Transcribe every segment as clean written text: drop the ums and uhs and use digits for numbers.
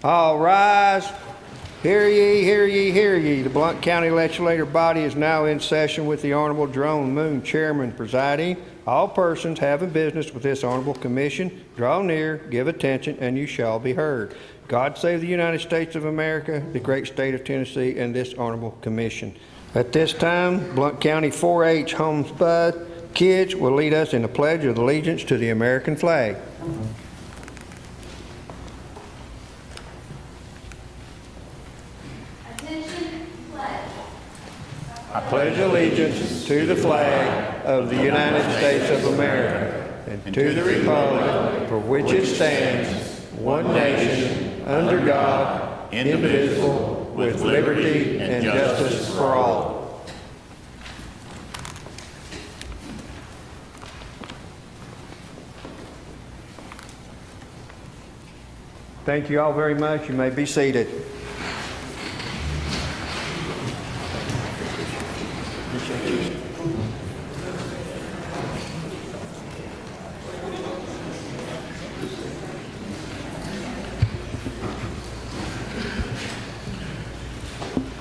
All rise. Hear ye, hear ye, hear ye. The Blount County Legislative Body is now in session with the Honorable Jerome Moon, Chairman, presiding. All persons having business with this Honorable Commission, draw near, give attention, and you shall be heard. God save the United States of America, the great state of Tennessee, and this Honorable Commission. At this time, Blount County 4-H Homespun kids will lead us in the Pledge of Allegiance to the American flag. I pledge allegiance to the flag of the United States of America and to the republic for which it stands, one nation, under God, indivisible, with liberty and justice for all. Thank you all very much. You may be seated.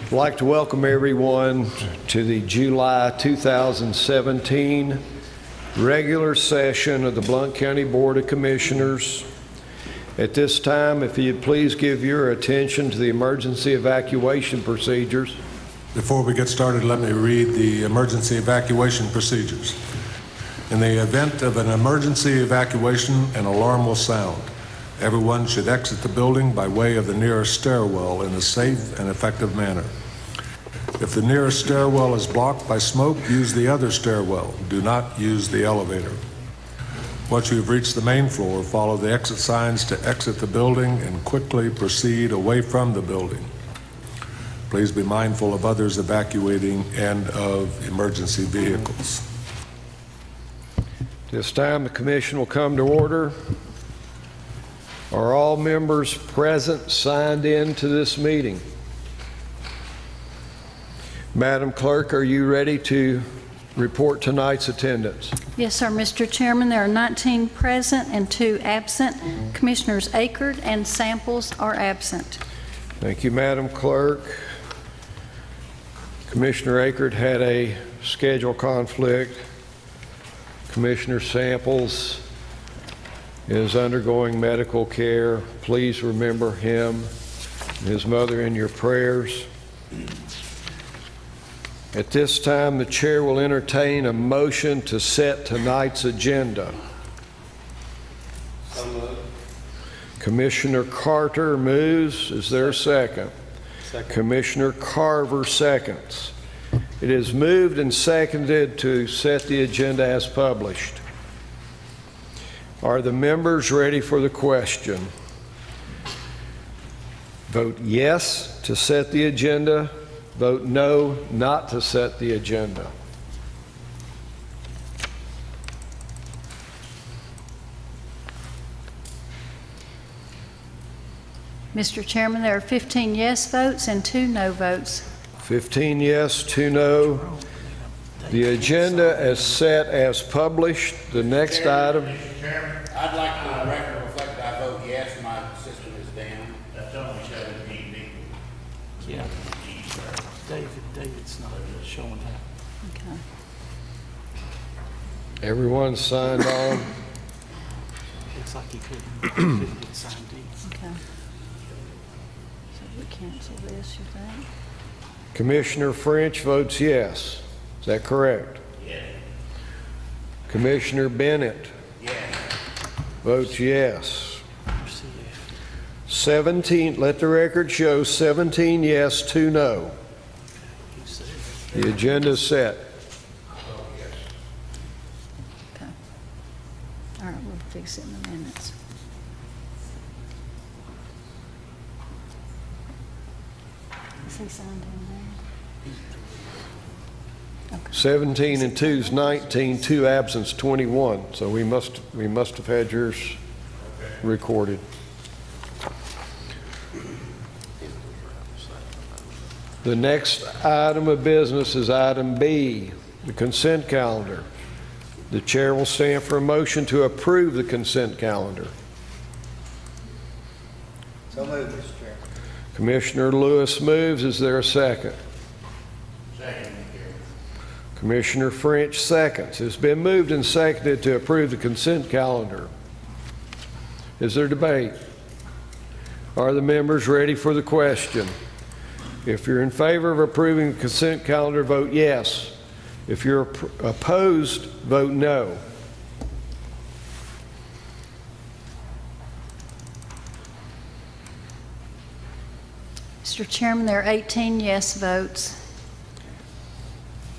I'd like to welcome everyone to the July 2017 regular session of the Blount County Board of Commissioners. At this time, if you'd please give your attention to the emergency evacuation procedures. Before we get started, let me read the emergency evacuation procedures. In the event of an emergency evacuation, an alarm will sound. Everyone should exit the building by way of the nearest stairwell in a safe and effective manner. If the nearest stairwell is blocked by smoke, use the other stairwell. Do not use the elevator. Once you have reached the main floor, follow the exit signs to exit the building and quickly proceed away from the building. Please be mindful of others evacuating and of emergency vehicles. This time the commission will come to order. Are all members present signed in to this meeting? Madam Clerk, are you ready to report tonight's attendance? Yes, sir, Mr. Chairman. There are 19 present and 2 absent. Commissioners Akert and Samples are absent. Thank you, Madam Clerk. Commissioner Akert had a schedule conflict. Commissioner Samples is undergoing medical care. Please remember him and his mother in your prayers. At this time, the chair will entertain a motion to set tonight's agenda. Commissioner Carter moves. Is there a second? Second. Commissioner Carver seconds. It is moved and seconded to set the agenda as published. Are the members ready for the question? Vote yes to set the agenda. Vote no not to set the agenda. Mr. Chairman, there are 15 yes votes and 2 no votes. 15 yes, 2 no. The agenda is set as published. The next item. Mr. Chairman, I'd like the record to reflect that I vote yes. My system is down. That's only 17 people. Yeah. David's not showing that. Okay. Everyone signed on. Looks like he couldn't get signed in. Okay. So we cancel this, you think? Commissioner French votes yes. Is that correct? Yes. Commissioner Bennett Yes. votes yes. 17, let the record show 17 yes, 2 no. The agenda is set. Okay. All right, we'll fix it in the minutes. Is he signed in there? Okay. 17 and 2 is 19, 2 absence, 21. So we must have had yours recorded. The next item of business is item B, the consent calendar. The chair will stand for a motion to approve the consent calendar. So moved, Mr. Chairman. Commissioner Lewis moves. Is there a second? Second, Mr. Chairman. Commissioner French seconds. It's been moved and seconded to approve the consent calendar. Is there debate? Are the members ready for the question? If you're in favor of approving the consent calendar, vote yes. If you're opposed, vote no. Mr. Chairman, there are 18 yes votes.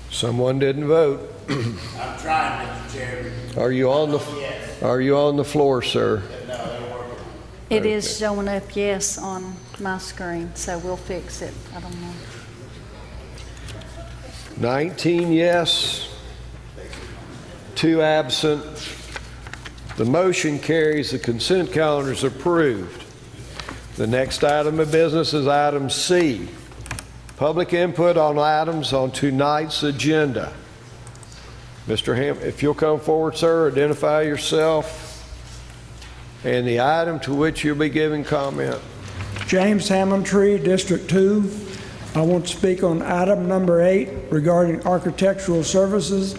Someone didn't vote. I'm trying, Mr. Chairman. Are you on the Yes. Are you on the floor, sir? No, they're working. It is showing up yes on my screen, so we'll fix it. I don't know. 19 yes, 2 absent. The motion carries. The consent calendar is approved. The next item of business is item C, public input on items on tonight's agenda. Mr. Ham, if you'll come forward, sir, identify yourself and the item to which you'll be giving comment. James Hammondtree, District 2. I want to speak on item number 8 regarding architectural services.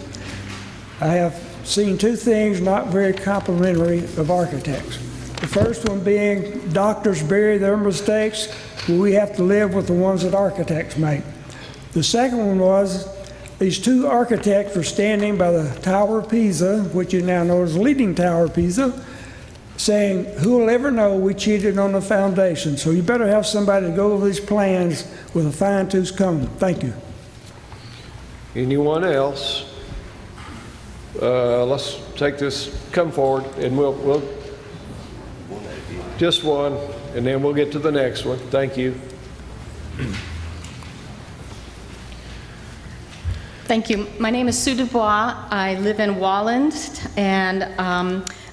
I have seen 2 things not very complimentary of architects. The first one being doctors bury their mistakes, but we have to live with the ones that architects make. The second one was these 2 architects were standing by the Tower of Pisa, which is now known as Leaning Tower of Pisa, saying, who will ever know we cheated on the foundation? So you better have somebody to go over these plans with a fine-tooth comb. Thank you. Anyone else? Let's take this, come forward, and we'll just one, and then we'll get to the next one. Thank you. Thank you. My name is Sue Dubois. I live in Walland, and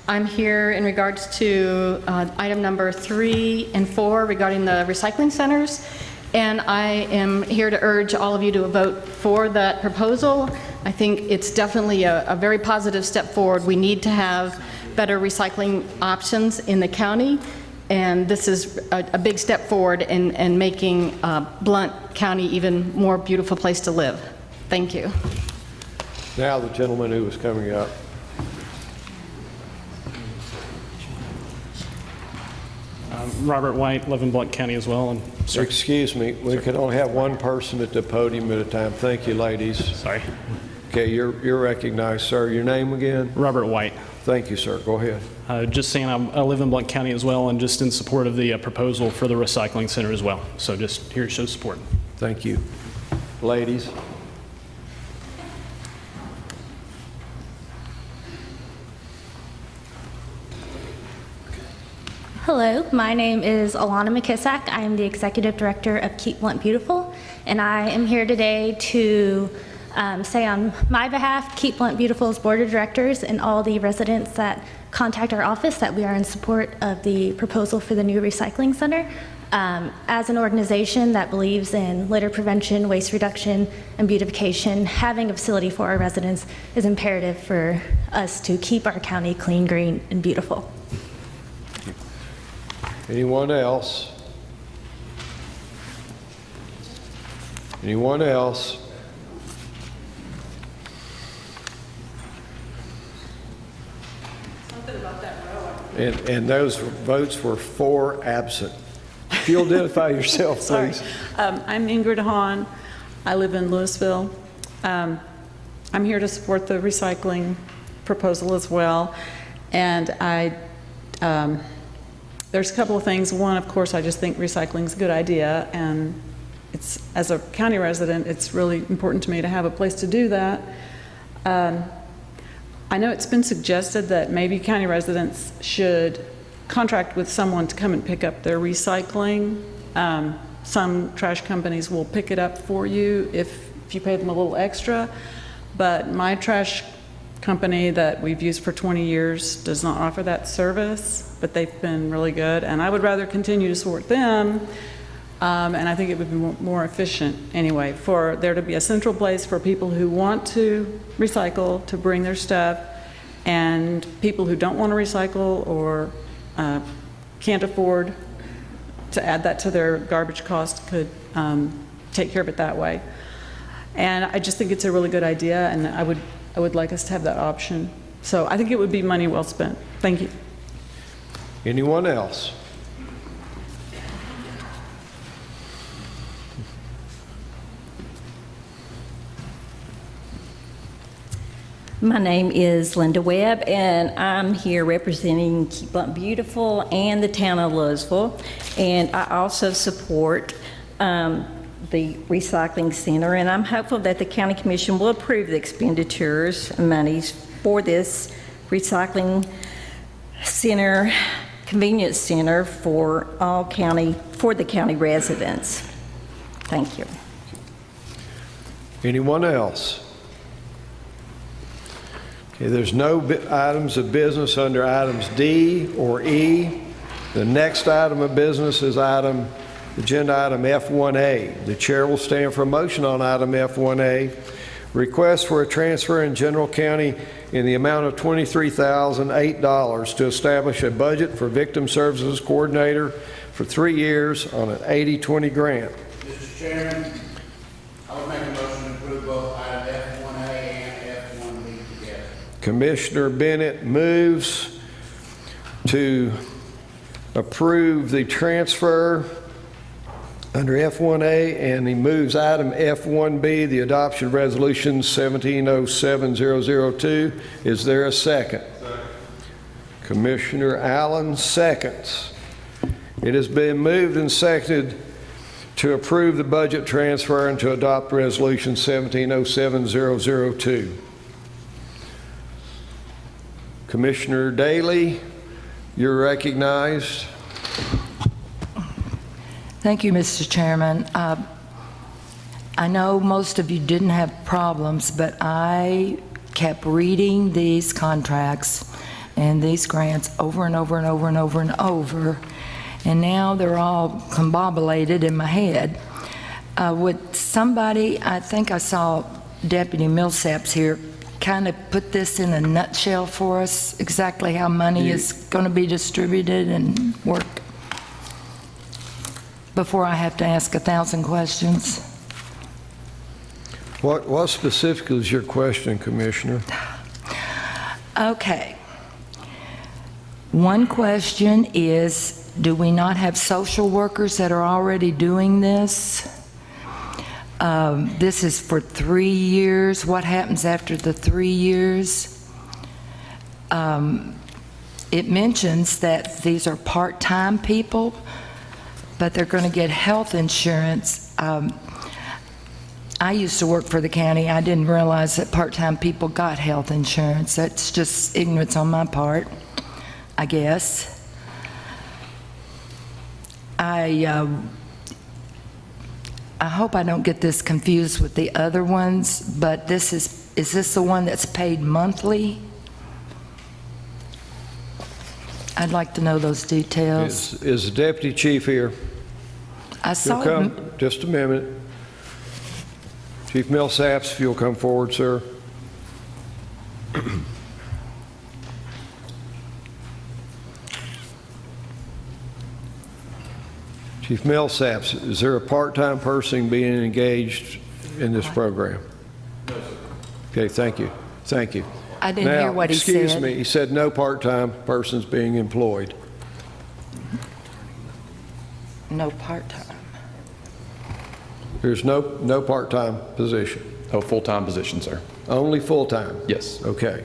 I'm here in regards to item number 3 and 4 regarding the recycling centers. And I am here to urge all of you to vote for that proposal. I think it's definitely a very positive step forward. We need to have better recycling options in the county, and this is a big step forward in making Blount County even more beautiful place to live. Thank you. Now the gentleman who was coming up. Robert White, live in Blount County as well. And Excuse me, we can only have one person at the podium at a time. Thank you, ladies. sorry, Okay, you're recognized, sir. Your name again? Robert White. Thank you, sir. Go ahead. Just saying I live in Blount County as well, and just in support of the proposal for the recycling center as well. So just here to show support. Thank you. Ladies. Hello, my name is Alana McKissack. I am the Executive Director of Keep Blount Beautiful, and I am here today to say on my behalf, Keep Blount Beautiful's Board of Directors and all the residents that contact our office that we are in support of the proposal for the new recycling center. As an organization that believes in litter prevention, waste reduction, and beautification, having a facility for our residents is imperative for us to keep our county clean, green, and beautiful. Anyone else? Anyone else? Something about that row. And those votes were 4 absent. If you'll identify yourself, please. I'm Ingrid Hahn. I live in Louisville. I'm here to support the recycling proposal as well. And there's a couple of things. One, of course, I just think recycling is a good idea. And it's, as a county resident, it's really important to me to have a place to do that. I know it's been suggested that maybe county residents should contract with someone to come and pick up their recycling. Some trash companies will pick it up for you if you pay them a little extra, but my trash company that we've used for 20 years does not offer that service, but they've been really good, and I would rather continue to support them, and I think it would be more efficient anyway, for there to be a central place for people who want to recycle to bring their stuff, and people who don't want to recycle or can't afford to add that to their garbage cost could take care of it that way. And I just think it's a really good idea, and I would like us to have that option. So I think it would be money well spent. Thank you. Anyone else? My name is Linda Webb, and I'm here representing Keep Blount Beautiful and the town of Louisville. And I also support the recycling center, and I'm hopeful that the county commission will approve the expenditures and monies for this recycling center, convenience center for the county residents. Thank you. Anyone else? Okay, there's no items of business under items D or E. The next item of business is agenda item F1A. The chair will stand for a motion on item F1A. Request for a transfer in general county in the amount of $23,008 to establish a budget for victim services coordinator for 3 years on an 80-20 grant. Mr. Chairman, I would make a motion to approve both item F1A and F1B together. Commissioner Bennett moves to approve the transfer under F1A, and he moves item F1B, the adoption of resolution 1707002. Is there a second? Second. Commissioner Allen seconds. It has been moved and seconded to approve the budget transfer and to adopt resolution 1707002. Commissioner Daly, you're recognized. Thank you, Mr. Chairman. I know most of you didn't have problems, but I kept reading these contracts and these grants over and over and over and over and over, and now they're all combobulated in my head. Would somebody, I think I saw Deputy Millsaps here, kind of put this in a nutshell for us, exactly how money is going to be distributed and work, before I have to ask 1,000 questions? What specifically is your question, Commissioner? Okay. One question is, do we not have social workers that are already doing this? This is for 3 years. What happens after the 3 years? It mentions that these are part-time people, but they're going to get health insurance. I used to work for the county. I didn't realize that part-time people got health insurance. That's just ignorance on my part, I guess. I hope I don't get this confused with the other ones, but is this the one that's paid monthly? I'd like to know those details. Is the deputy chief here? I saw You'll him. come, just a minute. Chief Millsaps, if you'll come forward, sir. Chief Millsaps, is there a part-time person being engaged in this program? No, sir. Okay, thank you. Thank you. I didn't hear what he said. Excuse me, he said no part-time persons being employed. No part-time. There's no part-time position, Oh, full-time position, sir. only full-time? Yes. Okay.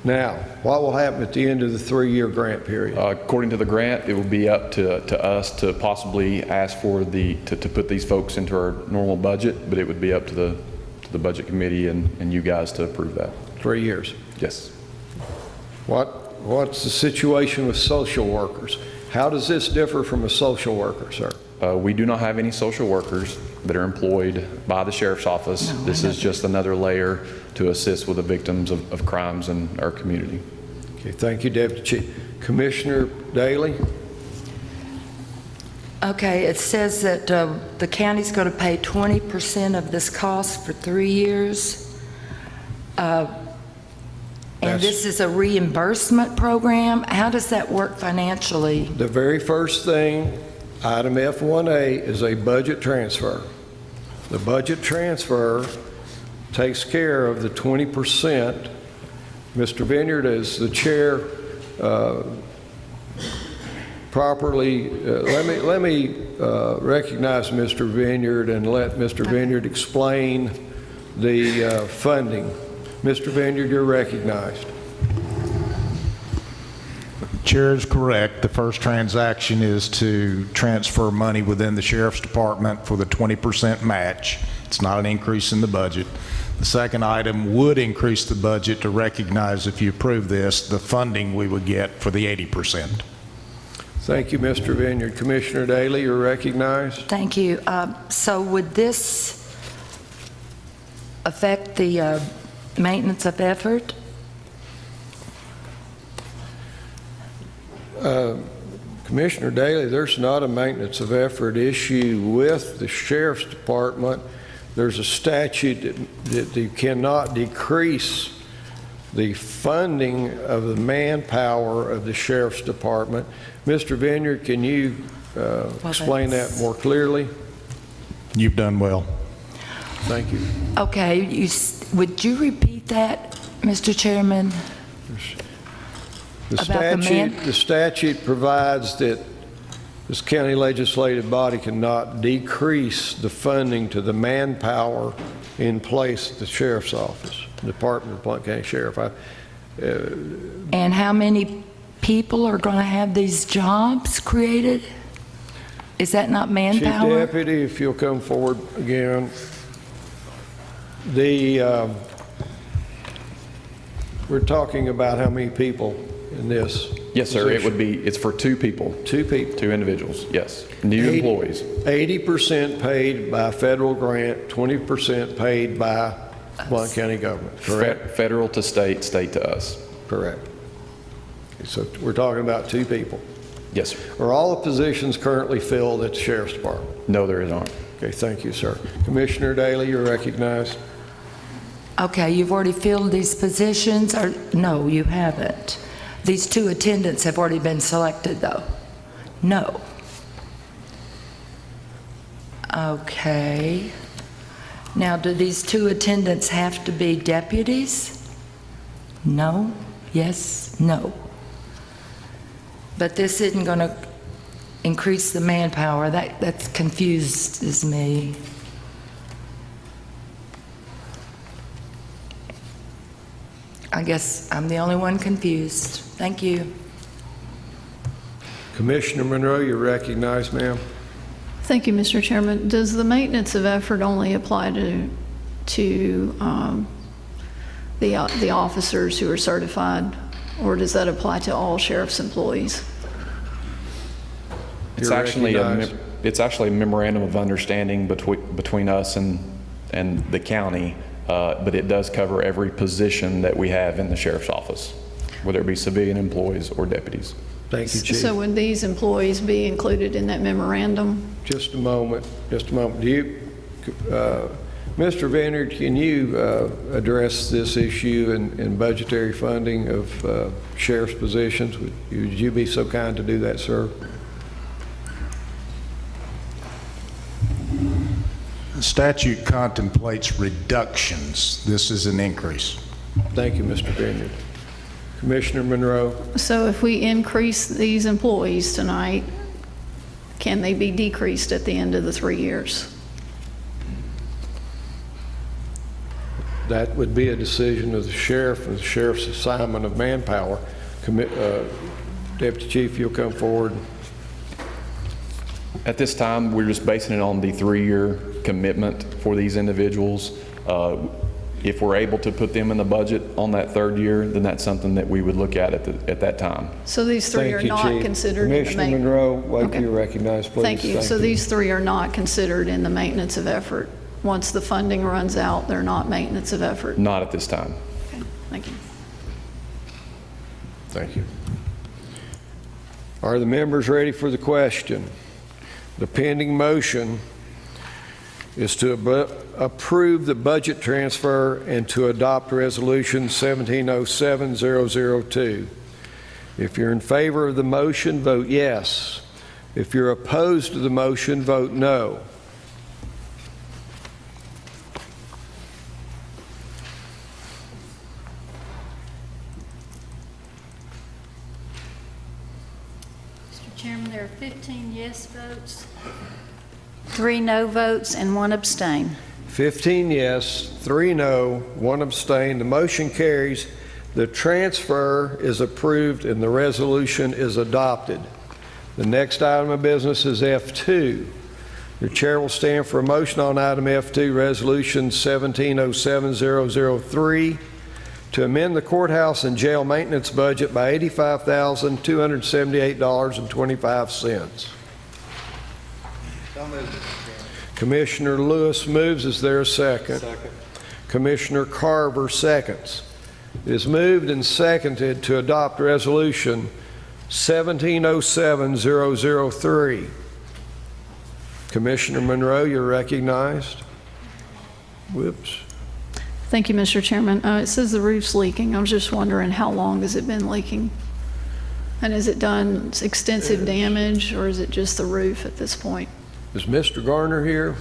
Now, what will happen at the end of the 3-year grant period? According to the grant, it will be up to us to possibly ask for to put these folks into our normal budget, but it would be up to the budget committee and you guys to approve that. 3 years. Yes. What's the situation with social workers? How does this differ from a social worker, sir? We do not have any social workers that are employed by the sheriff's office. This is just another layer to assist with the victims of crimes in our community. Okay, thank you, Deputy Chief. Commissioner Daly? Okay, it says that the county's going to pay 20% of this cost for 3 years. And this is a reimbursement program. How does that work financially? The very first thing Item F1A is a budget transfer. The budget transfer takes care of the 20%. Mr. Vineyard, as the chair, properly, let me recognize Mr. Vineyard and let Mr. Vineyard explain the funding. Mr. Vineyard, you're recognized. Chair is correct. The first transaction is to transfer money within the Sheriff's Department for the 20% match. It's not an increase in the budget. The second item would increase the budget to recognize, if you approve this, the funding we would get for the 80%. Thank you, Mr. Vineyard. Commissioner Daly, you're recognized. Thank you. So would this affect the maintenance of effort? Commissioner Daly, there's not a maintenance of effort issue with the Sheriff's Department. There's a statute that you cannot decrease the funding of the manpower of the Sheriff's Department. Mr. Vineyard, can you explain that more clearly? You've done well. Thank you. Okay, would you repeat that, Mr. Chairman? The statute provides that this county legislative body cannot decrease the funding to the manpower in place at the Sheriff's Office, Department of Blount County Sheriff. And how many people are going to have these jobs created? Is that not manpower? Chief Deputy, if you'll come forward again. We're talking about how many people in this? Yes, sir. position? It's for 2 people. 2 people. 2 individuals, yes. New employees. 80% paid by federal grant, 20% paid by Blount County government, correct? Federal to state, state to us. Correct. So we're talking about 2 people. Yes, sir. Are all the positions currently filled at the Sheriff's Department? No, there aren't. Okay, thank you, sir. Commissioner Daly, you're recognized. Okay, you've already filled these positions, or no, you haven't. These 2 attendants have already been selected, though? No. Okay. Now, do these 2 attendants have to be deputies? No? Yes? No? But this isn't going to increase the manpower. That's confuses me. I guess I'm the only one confused. Thank you. Commissioner Monroe, you're recognized, ma'am. Thank you, Mr. Chairman. Does the maintenance of effort only apply to the officers who are certified, or does that apply to all sheriff's employees? It's actually a memorandum of understanding between us and the county, but it does cover every position that we have in the sheriff's office, whether it be civilian employees or deputies. Thank you, Chief. So would these employees be included in that memorandum? Just a moment. Just a moment. Do you, Mr. Vineyard, can you address this issue in budgetary funding of sheriff's positions? Would you be so kind to do that, sir? The statute contemplates reductions. This is an increase. Thank you, Mr. Vineyard. Commissioner Monroe. So if we increase these employees tonight, can they be decreased at the end of the 3 years? That would be a decision of the sheriff and the sheriff's assignment of manpower. Deputy Chief, you'll come forward. At this time, we're just basing it on the 3-year commitment for these individuals. If we're able to put them in the budget on that 3rd year, then that's something that we would look at that time. So these 3 are not considered in the Commissioner maintenance. Monroe, wait till you're recognized, please. Thank you. So these 3 are not considered in the maintenance of effort. Once the funding runs out, they're not maintenance of effort. Not at this time. Okay, thank you. Thank you. Are the members ready for the question? The pending motion is to approve the budget transfer and to adopt Resolution 1707-002. If you're in favor of the motion, vote yes. If you're opposed to the motion, vote no. Mr. Chairman, there are 15 yes votes, 3 no votes, and 1 abstain. 15 yes, 3 no, 1 abstain. The motion carries. The transfer is approved and the resolution is adopted. The next item of business is F2. The chair will stand for a motion on item F2, Resolution 1707003, to amend the courthouse and jail maintenance budget by $85,278.25. Commissioner Lewis moves. Is there a second? Second. Commissioner Carver seconds. It is moved and seconded to adopt Resolution 1707003. Commissioner Monroe, you're recognized. Whoops. Thank you, Mr. Chairman. It says the roof's leaking. I was just wondering, how long has it been leaking? And has it done extensive damage, or is it just the roof at this point? Is Mr. Garner here?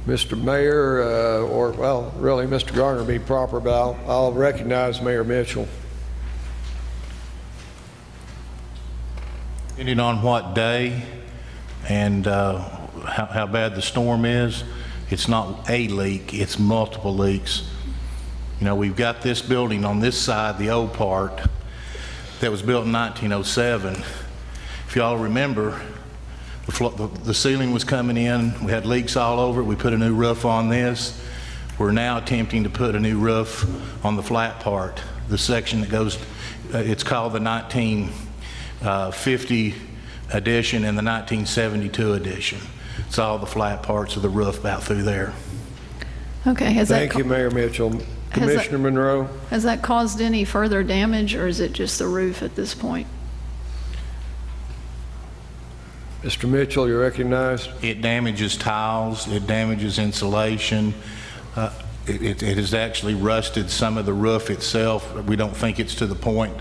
Mr. Mayor, or, well, really, Mr. Garner would be proper, but I'll recognize Mayor Mitchell. Depending on what day and how bad the storm is, it's not a leak, it's multiple leaks. You know, we've got this building on this side, the old part, that was built in 1907. If y'all remember, the ceiling was coming in, we had leaks all over it, we put a new roof on this. We're now attempting to put a new roof on the flat part, the section that goes, it's called the 1950 edition and the 1972 edition. It's all the flat parts of the roof about through there. Okay. Thank you, Mayor Mitchell. Commissioner Monroe? Has that caused any further damage, or is it just the roof at this point? Mr. Mitchell, you're recognized. It damages tiles, it damages insulation. It has actually rusted some of the roof itself. We don't think it's to the point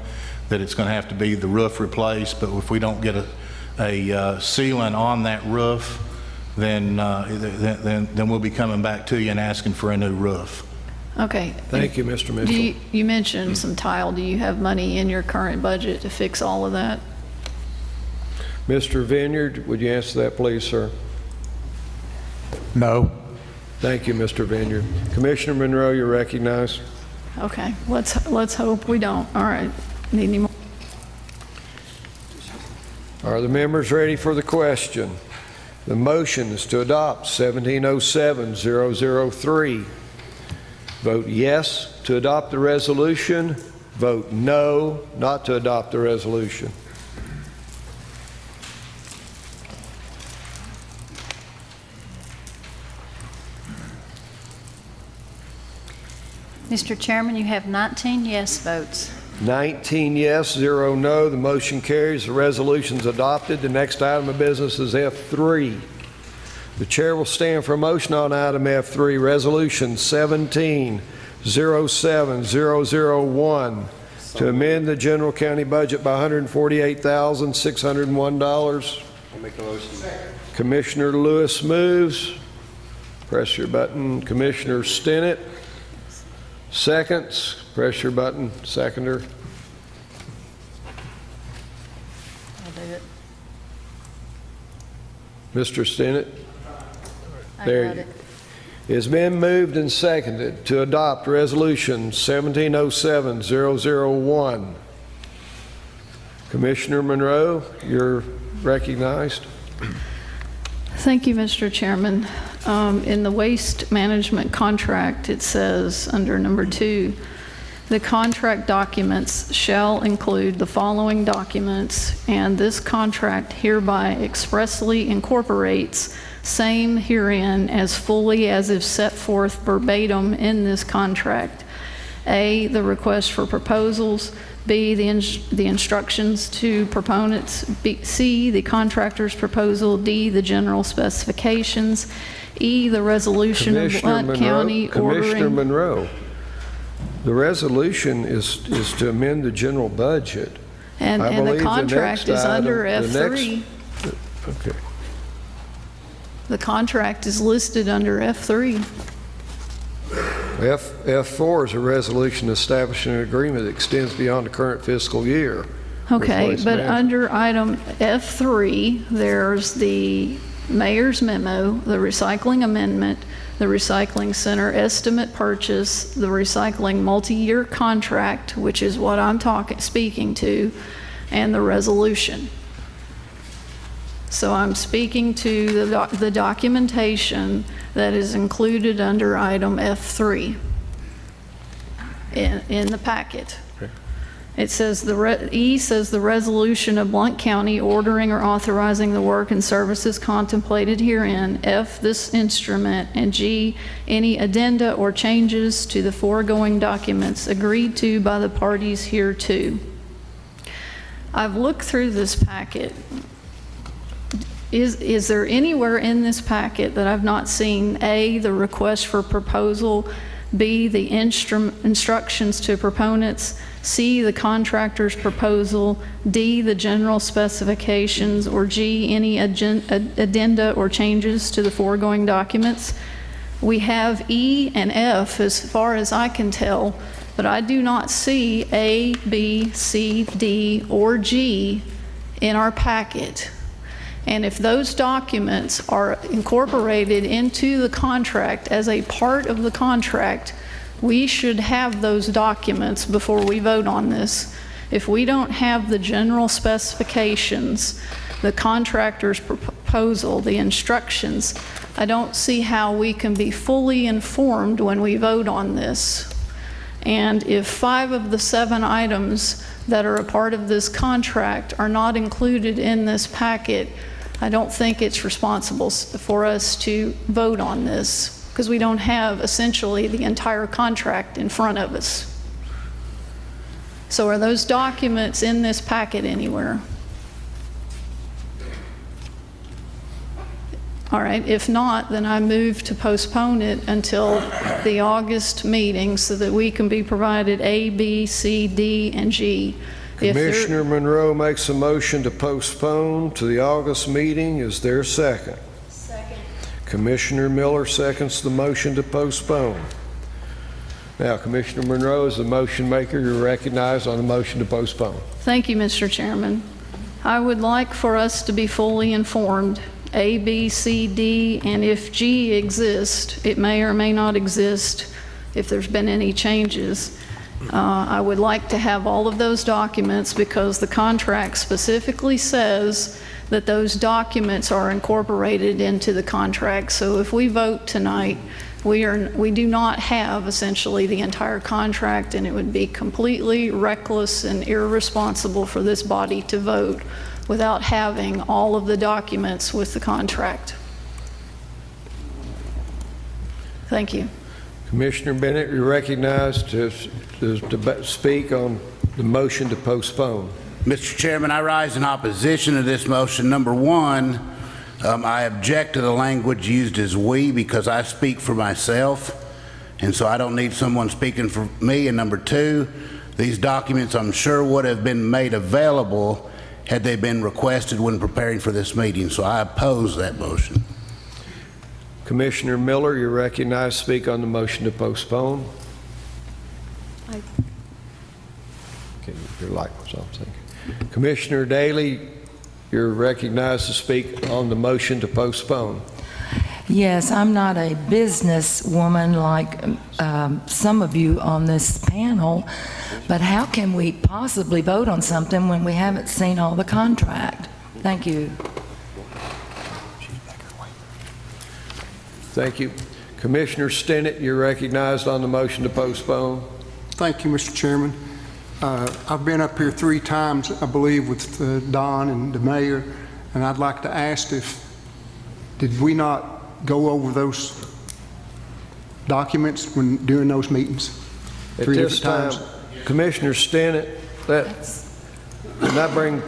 that it's going to have to be the roof replaced, but if we don't get a sealant on that roof, then we'll be coming back to you and asking for a new roof. Okay. Thank you, Mr. Mitchell. You mentioned some tile. Do you have money in your current budget to fix all of that? Mr. Vineyard, would you answer that, please, sir? No. Thank you, Mr. Vineyard. Commissioner Monroe, you're recognized. Okay. Let's hope we don't. All right. Need any more? Are the members ready for the question? The motion is to adopt 1707003. Vote yes to adopt the resolution. Vote no not to adopt the resolution. Mr. Chairman, you have 19 yes votes. 19 yes, 0 no. The motion carries. The resolution is adopted. The next item of business is F3. The chair will stand for a motion on item F3, Resolution 1707001, to amend the general county budget by $148,601. I'll make the motion. Commissioner Lewis moves. Press your button. Commissioner Stinnett seconds. Press your button. Seconder. I'll do it. Mr. Stinnett. I got it. It's been moved and seconded to adopt Resolution 1707001. Commissioner Monroe, you're recognized. Thank you, Mr. Chairman. In the waste management contract, it says under number 2, the contract documents shall include the following documents, and this contract hereby expressly incorporates same herein as fully as if set forth verbatim in this contract. A, the request for proposals. B, the instructions to proponents. B, C, the contractor's proposal. D, the general specifications. E, the resolution of Blount County ordering. Commissioner Monroe, The resolution is to amend the general budget. And I the believe contract next is under item- the next- F3. Okay. The contract is listed under F3. F4 is a resolution establishing an agreement that extends beyond the current fiscal year. with Okay, Waste but Management. under item F3, there's the mayor's memo, the recycling amendment, the recycling center estimate purchase, the recycling multi-year contract, which is what I'm speaking to, and the resolution. So I'm speaking to the documentation that is included under item F3 in the packet. It says, E says the resolution of Blount County ordering or authorizing the work and services contemplated herein, F, this instrument, and G, any addenda or changes to the foregoing documents agreed to by the parties hereto. I've looked through this packet. Is there anywhere in this packet that I've not seen, A, the request for proposal, B, the instructions to proponents, C, the contractor's proposal, D, the general specifications, or G, any addenda or changes to the foregoing documents? We have E and F as far as I can tell, but I do not see A, B, C, D, or G in our packet. And if those documents are incorporated into the contract as a part of the contract, we should have those documents before we vote on this. If we don't have the general specifications, the contractor's proposal, the instructions, I don't see how we can be fully informed when we vote on this. And if 5 of the 7 items that are a part of this contract are not included in this packet, I don't think it's responsible for us to vote on this because we don't have essentially the entire contract in front of us. So are those documents in this packet anywhere? All right, if not, then I move to postpone it until the August meeting so that we can be provided A, B, C, D, and G. Commissioner Monroe makes a motion to postpone to the August meeting. Is there a second? Second. Commissioner Miller seconds the motion to postpone. Now, Commissioner Monroe, as the motion maker, you're recognized on the motion to postpone. Thank you, Mr. Chairman. I would like for us to be fully informed, A, B, C, D, and if G exists, it may or may not exist if there's been any changes. I would like to have all of those documents because the contract specifically says that those documents are incorporated into the contract. So if we vote tonight, we do not have essentially the entire contract, and it would be completely reckless and irresponsible for this body to vote without having all of the documents with the contract. Thank you. Commissioner Bennett, you're recognized to speak on the motion to postpone. Mr. Chairman, I rise in opposition to this motion. Number one, I object to the language used as "we" because I speak for myself, and so I don't need someone speaking for me. And number two, these documents I'm sure would have been made available had they been requested when preparing for this meeting, so I oppose that motion. Commissioner Miller, you're recognized to speak on the motion to postpone. Okay, your light was on, thank you. Commissioner Daly, you're recognized to speak on the motion to postpone. Yes, I'm not a businesswoman like some of you on this panel, but how can we possibly vote on something when we haven't seen all the contract? Thank you. Thank you. Commissioner Stinnett, you're recognized on the motion to postpone. Thank you, Mr. Chairman. I've been up here 3 times, I believe, with Don and the mayor, and I'd like to ask did we not go over those documents during those meetings? At 3 this different time, times? Commissioner Stinnett, can I bring,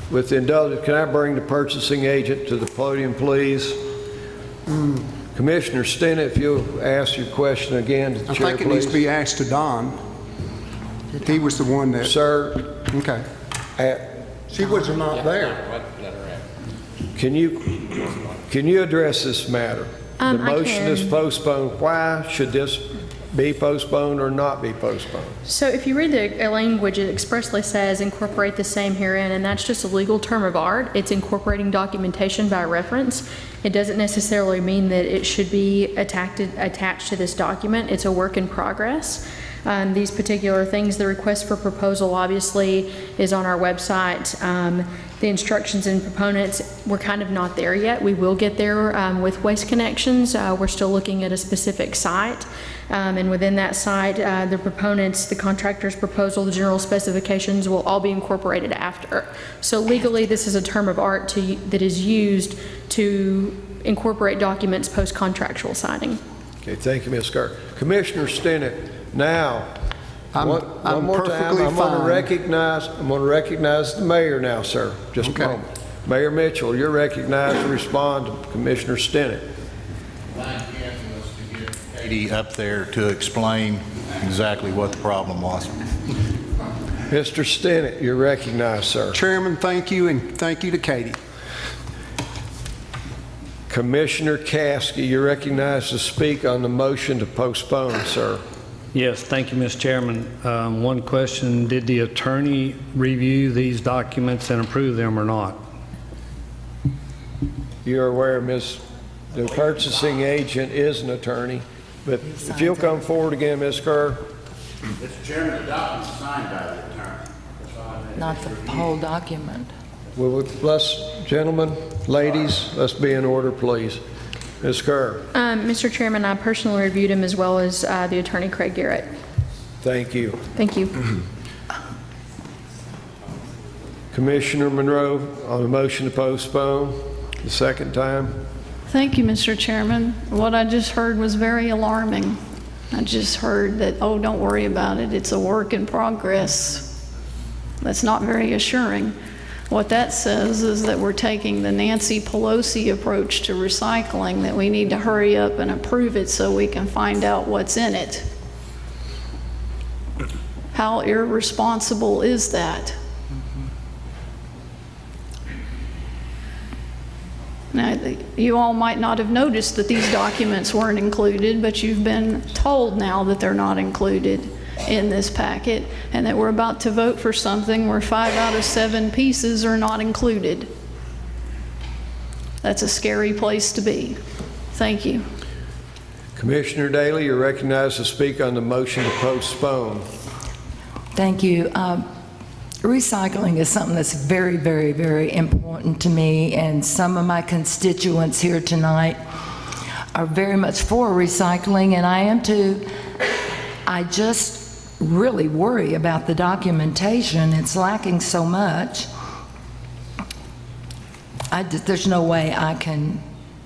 with indulgence, can I bring the purchasing agent to the podium, please? Commissioner Stinnett, if you'll ask your question again to the chair, I think it needs to be asked to Don. He was the one that... Sir. Okay. She was not there. Can you address this matter? The motion is postponed. Why should this be postponed or not be postponed? So if you read the language, it expressly says incorporate the same herein, and that's just a legal term of art. It's incorporating documentation by reference. It doesn't necessarily mean that it should be attached to this document. It's a work in progress. These particular things, the request for proposal obviously is on our website. The instructions and proponents, we're kind of not there yet. We will get there with Waste Connections. We're still looking at a specific site. And within that site, the proponents, the contractor's proposal, the general specifications will all be incorporated after. So legally, this is a term of art that is used to incorporate documents post-contractual signing. Okay, thank you, Ms. Carter. Commissioner Stinnett, now, I'm one more time, perfectly I'm going fine. to recognize the mayor now, sir. Just a moment. Mayor Mitchell, you're recognized to respond to Commissioner Stinnett. To get Katie up there to explain exactly what the problem was. Mr. Stinnett, you're recognized, sir. Chairman, thank you, and thank you to Katie. Commissioner Caskey, you're recognized to speak on the motion to postpone, sir. Yes, thank you, Mr. Chairman. One question, did the attorney review these documents and approve them or not? You're aware, the purchasing agent is an attorney, but if you'll come forward again, Ms. Kerr. Mr. Chairman, the document is signed by the attorney. Not the whole document. Well, let's, gentlemen, ladies, let's be in order, please. Ms. Kerr. Mr. Chairman, I personally reviewed him as well as the attorney, Craig Garrett. Thank you. Thank you. Commissioner Monroe, on the motion to postpone, the second time. Thank you, Mr. Chairman. What I just heard was very alarming. I just heard that, oh, don't worry about it, it's a work in progress. That's not very assuring. What that says is that we're taking the Nancy Pelosi approach to recycling, that we need to hurry up and approve it so we can find out what's in it. How irresponsible is that? Now, you all might not have noticed that these documents weren't included, but you've been told now that they're not included in this packet, and that we're about to vote for something where 5 out of 7 pieces are not included. That's a scary place to be. Thank you. Commissioner Daly, you're recognized to speak on the motion to postpone. Thank you. Recycling is something that's very, very, very important to me, and some of my constituents here tonight are very much for recycling, and I am too. I just really worry about the documentation. It's lacking so much. There's no way I can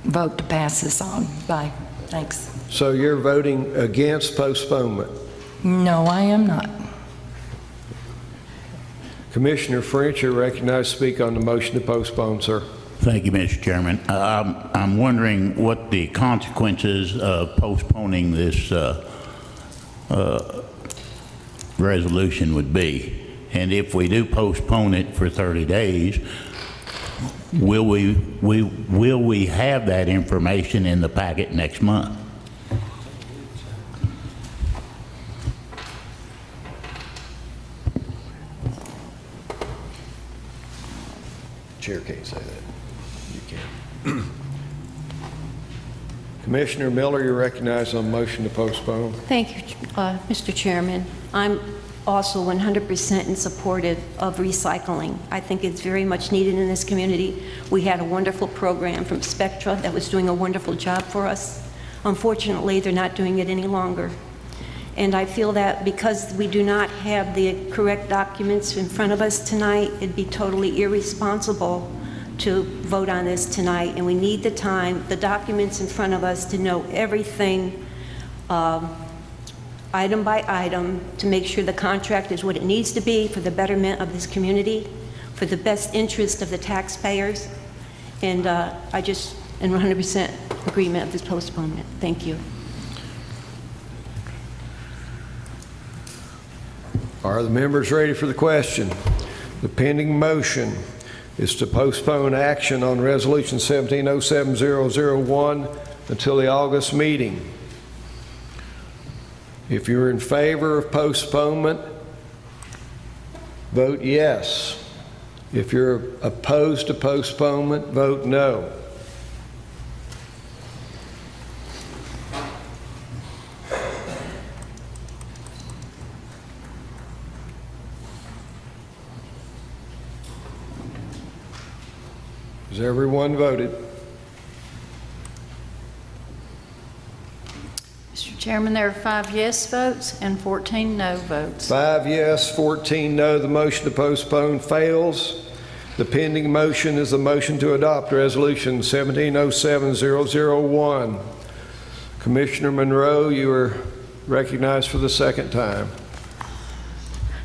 vote to pass this on. Bye. Thanks. So you're voting against postponement? No, I am not. Commissioner French, you're recognized to speak on the motion to postpone, sir. Thank you, Mr. Chairman. I'm wondering what the consequences of postponing this resolution would be. And if we do postpone it for 30 days, will we have that information in the packet next month? Chair can't say that. You can. Commissioner Miller, you're recognized on the motion to postpone. Thank you, Mr. Chairman. I'm also 100% in support of recycling. I think it's very much needed in this community. We had a wonderful program from Spectra that was doing a wonderful job for us. Unfortunately, they're not doing it any longer. And I feel that because we do not have the correct documents in front of us tonight, it'd be totally irresponsible to vote on this tonight. And we need the time, the documents in front of us to know everything item by item to make sure the contract is what it needs to be for the betterment of this community, for the best interest of the taxpayers. And I just am 100% agreement of this postponement. Thank you. Are the members ready for the question? The pending motion is to postpone action on Resolution 1707001 until the August meeting. If you're in favor of postponement, vote yes. If you're opposed to postponement, vote no. Has everyone voted? Mr. Chairman, there are 5 yes votes and 14 no votes. 5 yes, 14 no. The motion to postpone fails. The pending motion is the motion to adopt Resolution 1707001. Commissioner Monroe, you are recognized for the second time.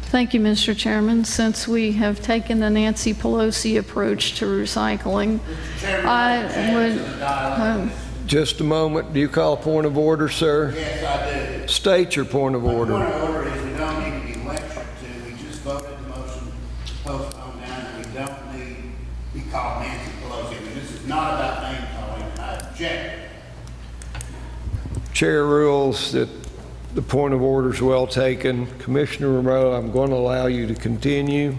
Thank you, Mr. Chairman. Since we have taken the Nancy Pelosi approach to recycling, I would... Just a moment. Do you call a point of order, sir? Yes, I do. State your point of order. My point of order is we don't need to be lectured to. We just voted the motion to postpone down, and we don't need to be called Nancy Pelosi. I mean, this is not about name calling, and I object. Chair rules that the point of order is well taken. Commissioner Monroe, I'm going to allow you to continue,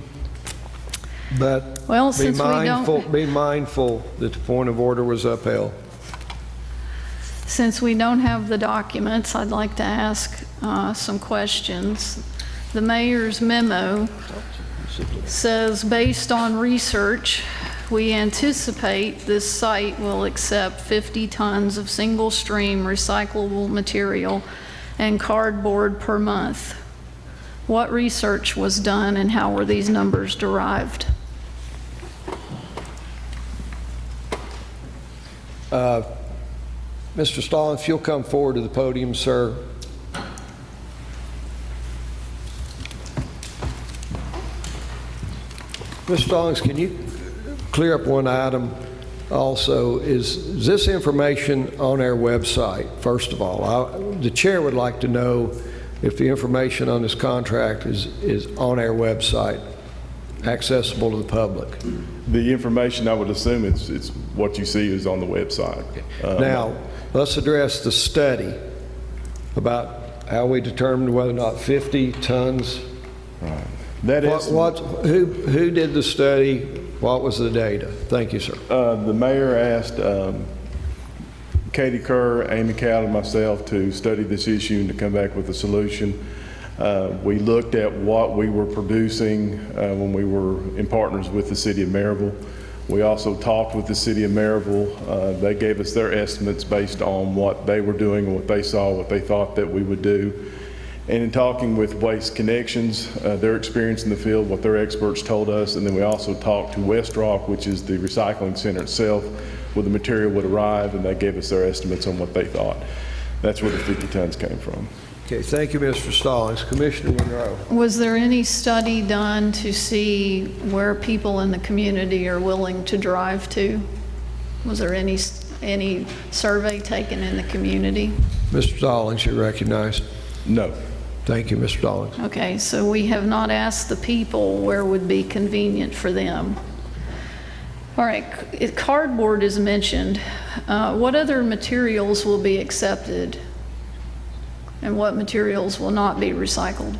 but Well, be since we mindful, don't- be mindful that the point of order was upheld. Since we don't have the documents, I'd like to ask some questions. The mayor's memo says, based on research, we anticipate this site will accept 50 tons of single-stream recyclable material and cardboard per month. What research was done and how were these numbers derived? Mr. Stallings, if you'll come forward to the podium, sir. Mr. Stallings, can you clear up one item also? Is this information on our website, first of all? The chair would like to know if the information on this contract is on our website, accessible to the public. The information, I would assume it's what you see is on the website. Now, let's address the study about how we determined whether or not 50 tons. Right. That is. Who did the study? What was the data? Thank you, sir. The mayor asked Katie Kerr, Amy Cowell, and myself to study this issue and to come back with a solution. We looked at what we were producing when we were in partners with the city of Maryville. We also talked with the city of Maryville. They gave us their estimates based on what they were doing and what they saw, what they thought that we would do. And in talking with Waste Connections, their experience in the field, what their experts told us, and then we also talked to West Rock, which is the recycling center itself, where the material would arrive, and they gave us their estimates on what they thought. That's where the 50 tons came from. Okay, thank you, Mr. Stallings. Commissioner Monroe. Was there any study done to see where people in the community are willing to drive to? Was there any survey taken in the community? Mr. Stallings, you're recognized. No. Thank you, Mr. Stallings. Okay, so we have not asked the people where would be convenient for them. All right, cardboard is mentioned. What other materials will be accepted? And what materials will not be recycled?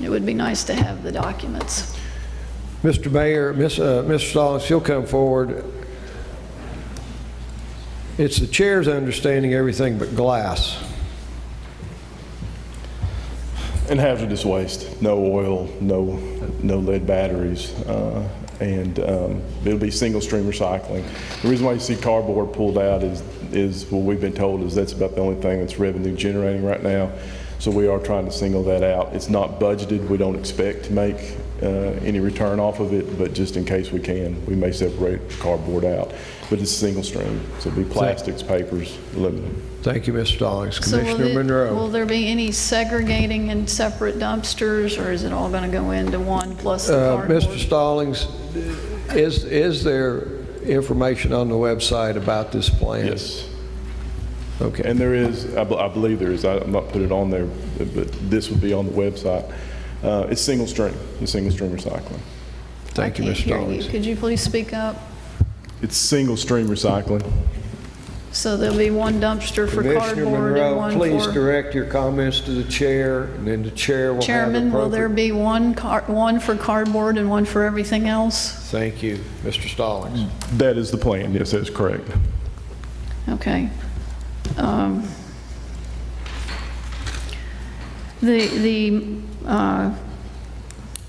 It would be nice to have the documents. Mr. Mayor, Mr. Stallings, if you'll come forward. It's the chair's understanding everything but glass. And hazardous waste, no oil, no lead batteries, and it'll be single stream recycling. The reason why you see cardboard pulled out is what we've been told is that's about the only thing that's revenue generating right now. So we are trying to single that out. It's not budgeted. We don't expect to make any return off of it, but just in case we can, we may separate cardboard out. But it's single stream, so it'll be plastics, papers, aluminum. Thank you, Mr. Stallings. So Commissioner Monroe. will there be any segregating in separate dumpsters, or is it all going to go into one plus the cardboard? Mr. Stallings, Is there information on the website about this plan? Yes. Okay. And there is, I believe there is, I'm not put it on there, but this would be on the website. It's single stream recycling. Thank you, I can't Mr. hear Stallings. you. Could you please speak up? It's single stream recycling. So there'll be one dumpster for Commissioner cardboard and Monroe, one please for... direct your comments to the chair, and then the chair will have Chairman, will there appropriate... be one for cardboard and one for everything else? Thank you, Mr. Stallings. That is the plan. Yes, that's correct. Okay. The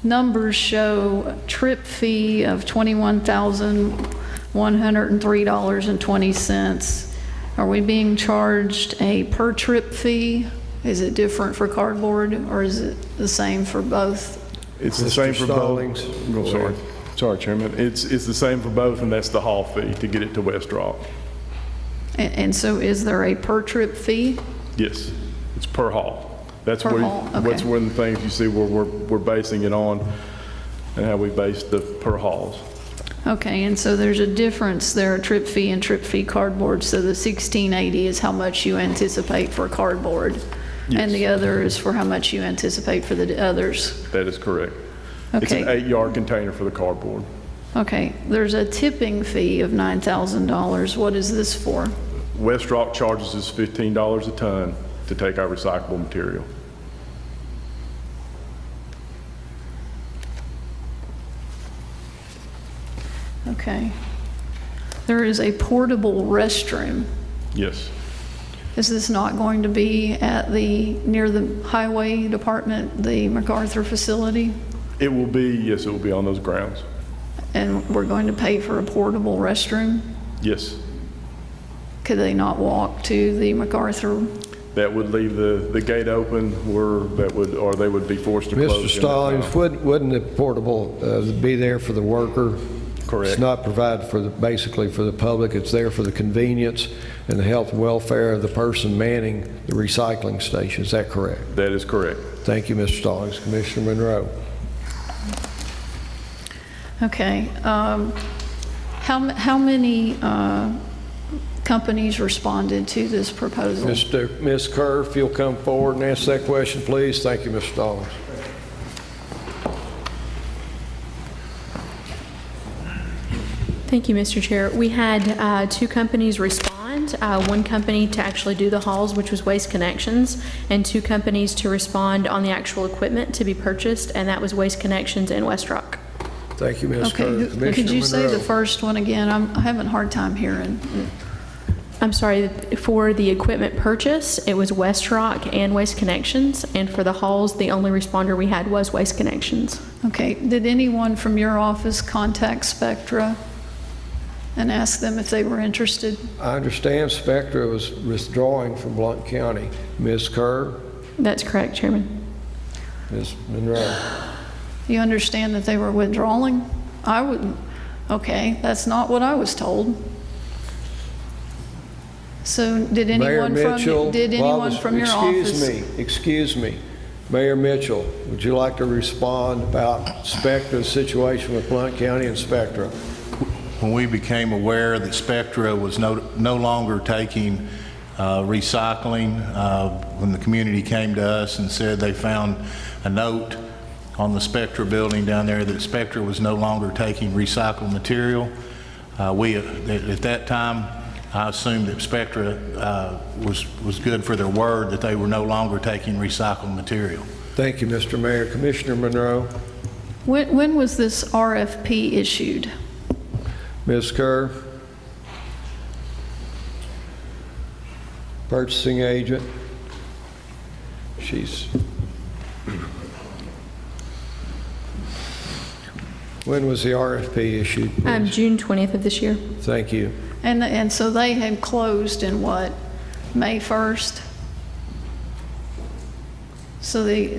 numbers show trip fee of $21,103.20. Are we being charged a per trip fee? Is it different for cardboard, or is it the same for both? It's the Mr. same for Stallings, both. go ahead. Sorry, Chairman. It's the same for both, and that's the haul fee to get it to West Rock. And so is there a per trip fee? Yes, it's per haul. That's Per where haul, okay. that's one of the things you see where we're basing it on, and how we base the per hauls. Okay, and so there's a difference there, trip fee and trip fee cardboard. So the 1680 is how much you anticipate for cardboard, and the other is for how much you anticipate for the others. That is correct. It's an Okay. 8-yard container for the cardboard. Okay, there's a tipping fee of $9,000. What is this for? West Rock charges us $15 a ton to take our recyclable material. Okay. There is a portable restroom. Yes. Is this not going to be at near the highway department, the MacArthur facility? It will be, yes, it will be on those grounds. And we're going to pay for a portable restroom? Yes. Could they not walk to the MacArthur? That would leave the gate open, or they would be forced to close. Mr. Stallings, wouldn't the portable be there for the worker? Correct. It's not provided basically for the public. It's there for the convenience and the health and welfare of the person manning the recycling station. Is that correct? That is correct. Thank you, Mr. Stallings. Commissioner Monroe. Okay. How many companies responded to this proposal? Ms. Kerr, if you'll come forward and answer that question, please. Thank you, Mr. Stallings. Thank you, Mr. Chair. We had 2 companies respond, one company to actually do the hauls, which was Waste Connections, and 2 companies to respond on the actual equipment to be purchased, and that was Waste Connections and West Rock. Thank you, Ms. Kerr. Okay, could you say the first one again? I'm having a hard time hearing. I'm sorry, for the equipment purchase, it was West Rock and Waste Connections, and for the hauls, the only responder we had was Waste Connections. Okay, did anyone from your office contact Spectra and ask them if they were interested? I understand Spectra was withdrawing from Blount County. Ms. Kerr? That's correct, Chairman. Ms. Monroe? You understand that they were withdrawing? I wouldn't. Okay, that's not what I was told. So did anyone from your office? Excuse me. Mayor Mitchell, would you like to respond about Spectra's situation with Blount County and Spectra? When we became aware that Spectra was no longer taking recycling, when the community came to us and said they found a note on the Spectra building down there that Spectra was no longer taking recycled material, at that time, I assumed that Spectra was good for their word that they were no longer taking recycled material. Thank you, Mr. Mayor. Commissioner Monroe? When was this RFP issued? Ms. Kerr? Purchasing agent? When was the RFP issued? June 20th of this year. Thank you. And so they had closed in what, May 1st? So the,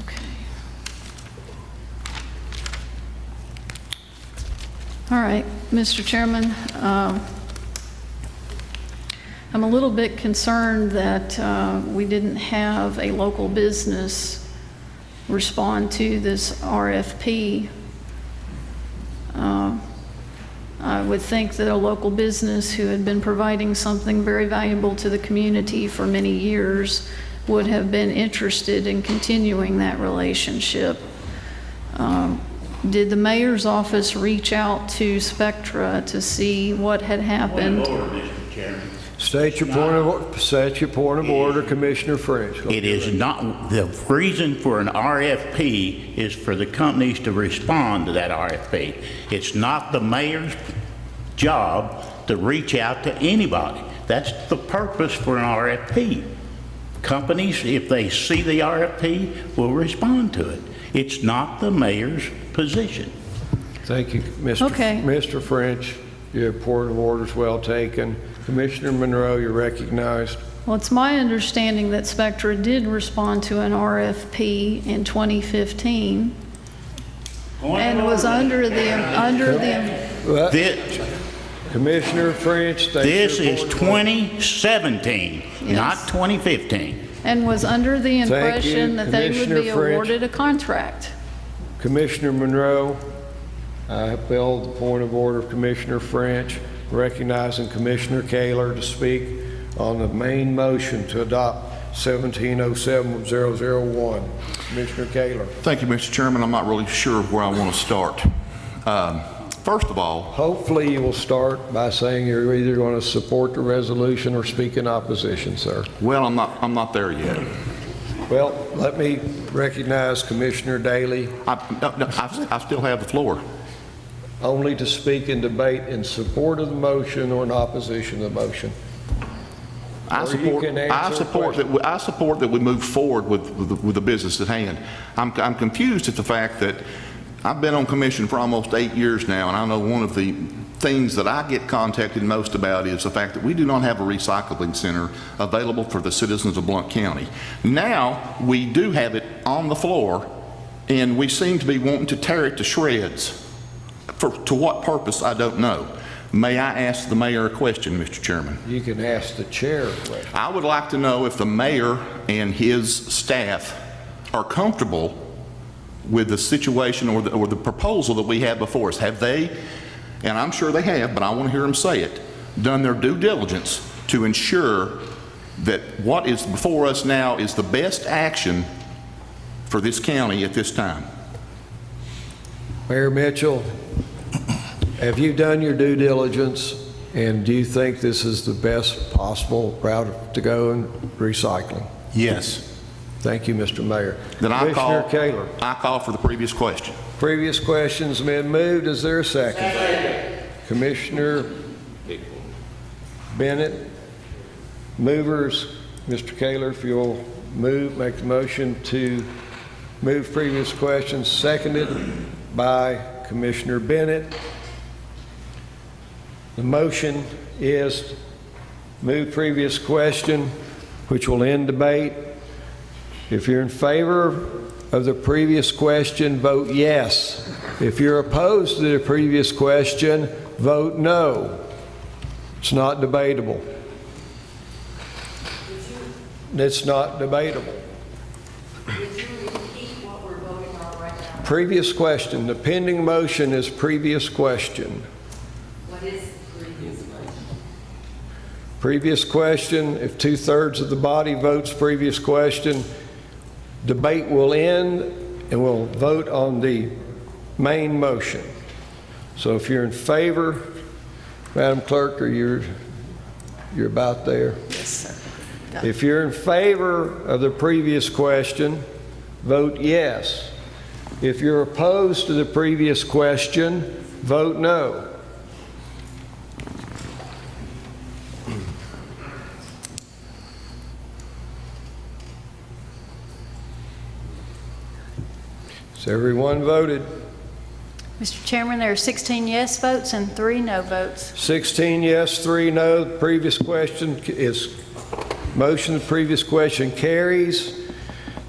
okay. All right, Mr. Chairman, I'm a little bit concerned that we didn't have a local business respond to this RFP. I would think that a local business who had been providing something very valuable to the community for many years would have been interested in continuing that relationship. Did the mayor's office reach out to Spectra to see what had happened? State your point of order, Commissioner French. It is not, the reason for an RFP is for the companies to respond to that RFP. It's not the mayor's job to reach out to anybody. That's the purpose for an RFP. Companies, if they see the RFP, will respond to it. It's not the mayor's position. Thank you, Mr. French. Your point of order is well taken. Commissioner Monroe, you're recognized. Well, it's my understanding that Spectra did respond to an RFP in 2015 and was under the Commissioner French, this is 2017, not 2015. And was under the impression that they would Commissioner be French. awarded a contract. Commissioner Monroe, I upheld the point of order of Commissioner French, recognizing Commissioner Kaler to speak on the main motion to adopt 1707-001. Commissioner Kaler. Thank you, Mr. Chairman. I'm not really sure where I want to start. First of all, hopefully you will start by saying you're either going to support the resolution or speak in opposition, sir. Well, I'm not there yet. Well, let me recognize Commissioner Daly. I still have the floor. Only to speak in debate in support of the motion or in opposition to the motion. I support that we move forward with the business at hand. I'm confused at the fact that I've been on commission for almost 8 years now, and I know one of the things that I get contacted most about is the fact that we do not have a recycling center available for the citizens of Blount County. Now we do have it on the floor, and we seem to be wanting to tear it to shreds. To what purpose, I don't know. May I ask the mayor a question, Mr. Chairman? You can ask the chair a question. I would like to know if the mayor and his staff are comfortable with the situation or the proposal that we have before us. Have they, and I'm sure they have, but I want to hear them say it, done their due diligence to ensure that what is before us now is the best action for this county at this time? Mayor Mitchell, have you done your due diligence, and do you think this is the best possible route to go in recycling? Yes. Thank you, Mr. Mayor. Then I Kaler. call for the previous question. Previous question's been moved. Is there a second? Commissioner Bennett, movers, Mr. Kaler, if you'll make the motion to move previous questions, seconded by Commissioner Bennett. The motion is move previous question, which will end debate. If you're in favor of the previous question, vote yes. If you're opposed to the previous question, vote no. It's not debatable. It's not debatable. Previous question. The pending motion is previous question. What is previous question? Previous question, if 2/3 of the body votes previous question, debate will end and we'll vote on the main motion. So if you're in favor, Madam Clerk, or you're about there? Yes, sir. If you're in favor of the previous question, vote yes. If you're opposed to the previous question, vote no. So everyone voted. Mr. Chairman, there are 16 yes votes and 3 no votes. 16 yes, 3 no. The previous question is motion. The previous question carries.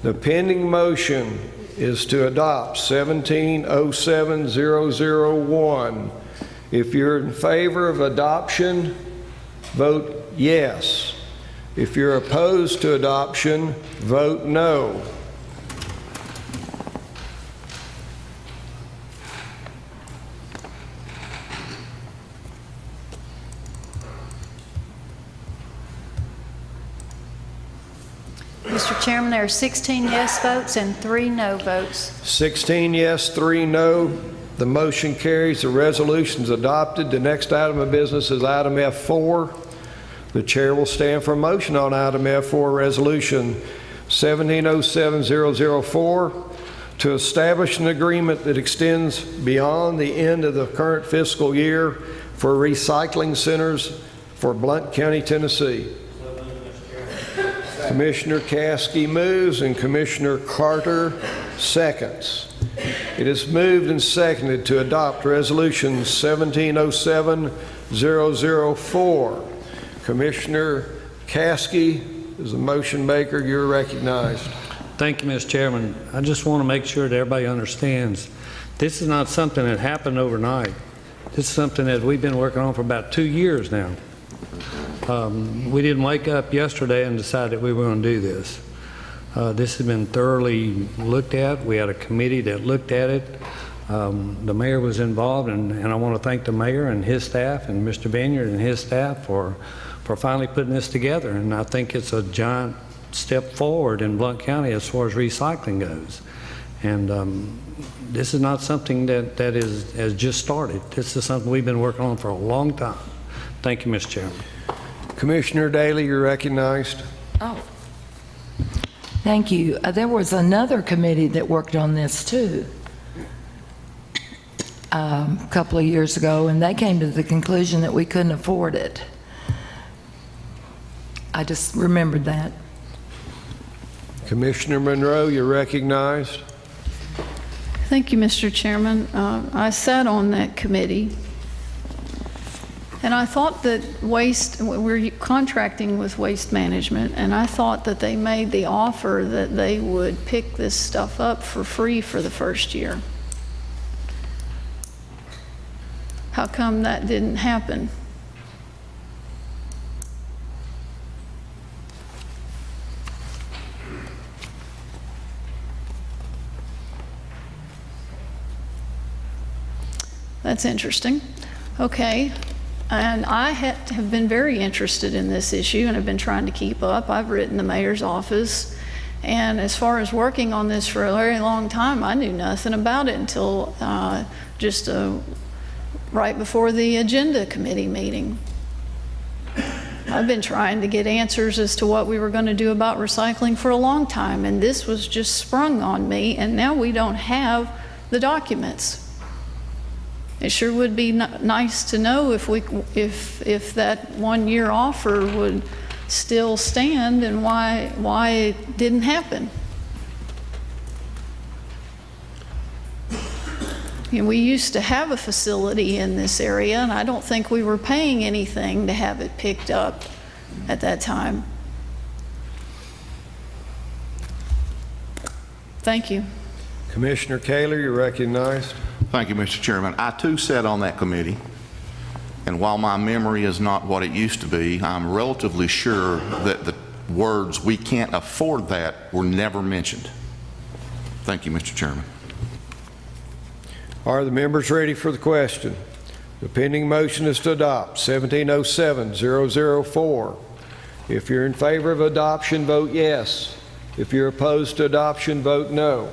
The pending motion is to adopt 1707-001. If you're in favor of adoption, vote yes. If you're opposed to adoption, vote no. Mr. Chairman, there are 16 yes votes and 3 no votes. 16 yes, 3 no. The motion carries. The resolution is adopted. The next item of business is item F4. The chair will stand for a motion on item F4, Resolution 1707004, to establish an agreement that extends beyond the end of the current fiscal year for recycling centers for Blount County, Tennessee. Commissioner Caskey moves and Commissioner Carter seconds. It is moved and seconded to adopt Resolution 1707004. Commissioner Caskey is the motion maker. You're recognized. Thank you, Mr. Chairman. I just want to make sure that everybody understands this is not something that happened overnight. This is something that we've been working on for about 2 years now. We didn't wake up yesterday and decide that we were going to do this. This has been thoroughly looked at. We had a committee that looked at it. The mayor was involved, and I want to thank the mayor and his staff and Mr. Vineyard and his staff for finally putting this together. And I think it's a giant step forward in Blount County as far as recycling goes. And this is not something that has just started. This is something we've been working on for a long time. Thank you, Mr. Chairman. Commissioner Daly, you're recognized. Oh, thank you. There was another committee that worked on this too a couple of years ago, and they came to the conclusion that we couldn't afford it. I just remembered that. Commissioner Monroe, you're recognized. Thank you, Mr. Chairman. I sat on that committee, and I thought that we're contracting with Waste Management, and I thought that they made the offer that they would pick this stuff up for free for the first year. How come that didn't happen? That's interesting. Okay. And I have been very interested in this issue and have been trying to keep up. I've written the mayor's office. And as far as working on this for a very long time, I knew nothing about it until just right before the agenda committee meeting. I've been trying to get answers as to what we were going to do about recycling for a long time, and this was just sprung on me, and now we don't have the documents. It sure would be nice to know if that 1 year offer would still stand and why it didn't happen. And we used to have a facility in this area, and I don't think we were paying anything to have it picked up at that time. Thank you. Commissioner Kaler, you're recognized. Thank you, Mr. Chairman. I too sat on that committee, and while my memory is not what it used to be, I'm relatively sure that the words "we can't afford that" were never mentioned. Thank you, Mr. Chairman. Are the members ready for the question? The pending motion is to adopt 1707004. If you're in favor of adoption, vote yes. If you're opposed to adoption, vote no.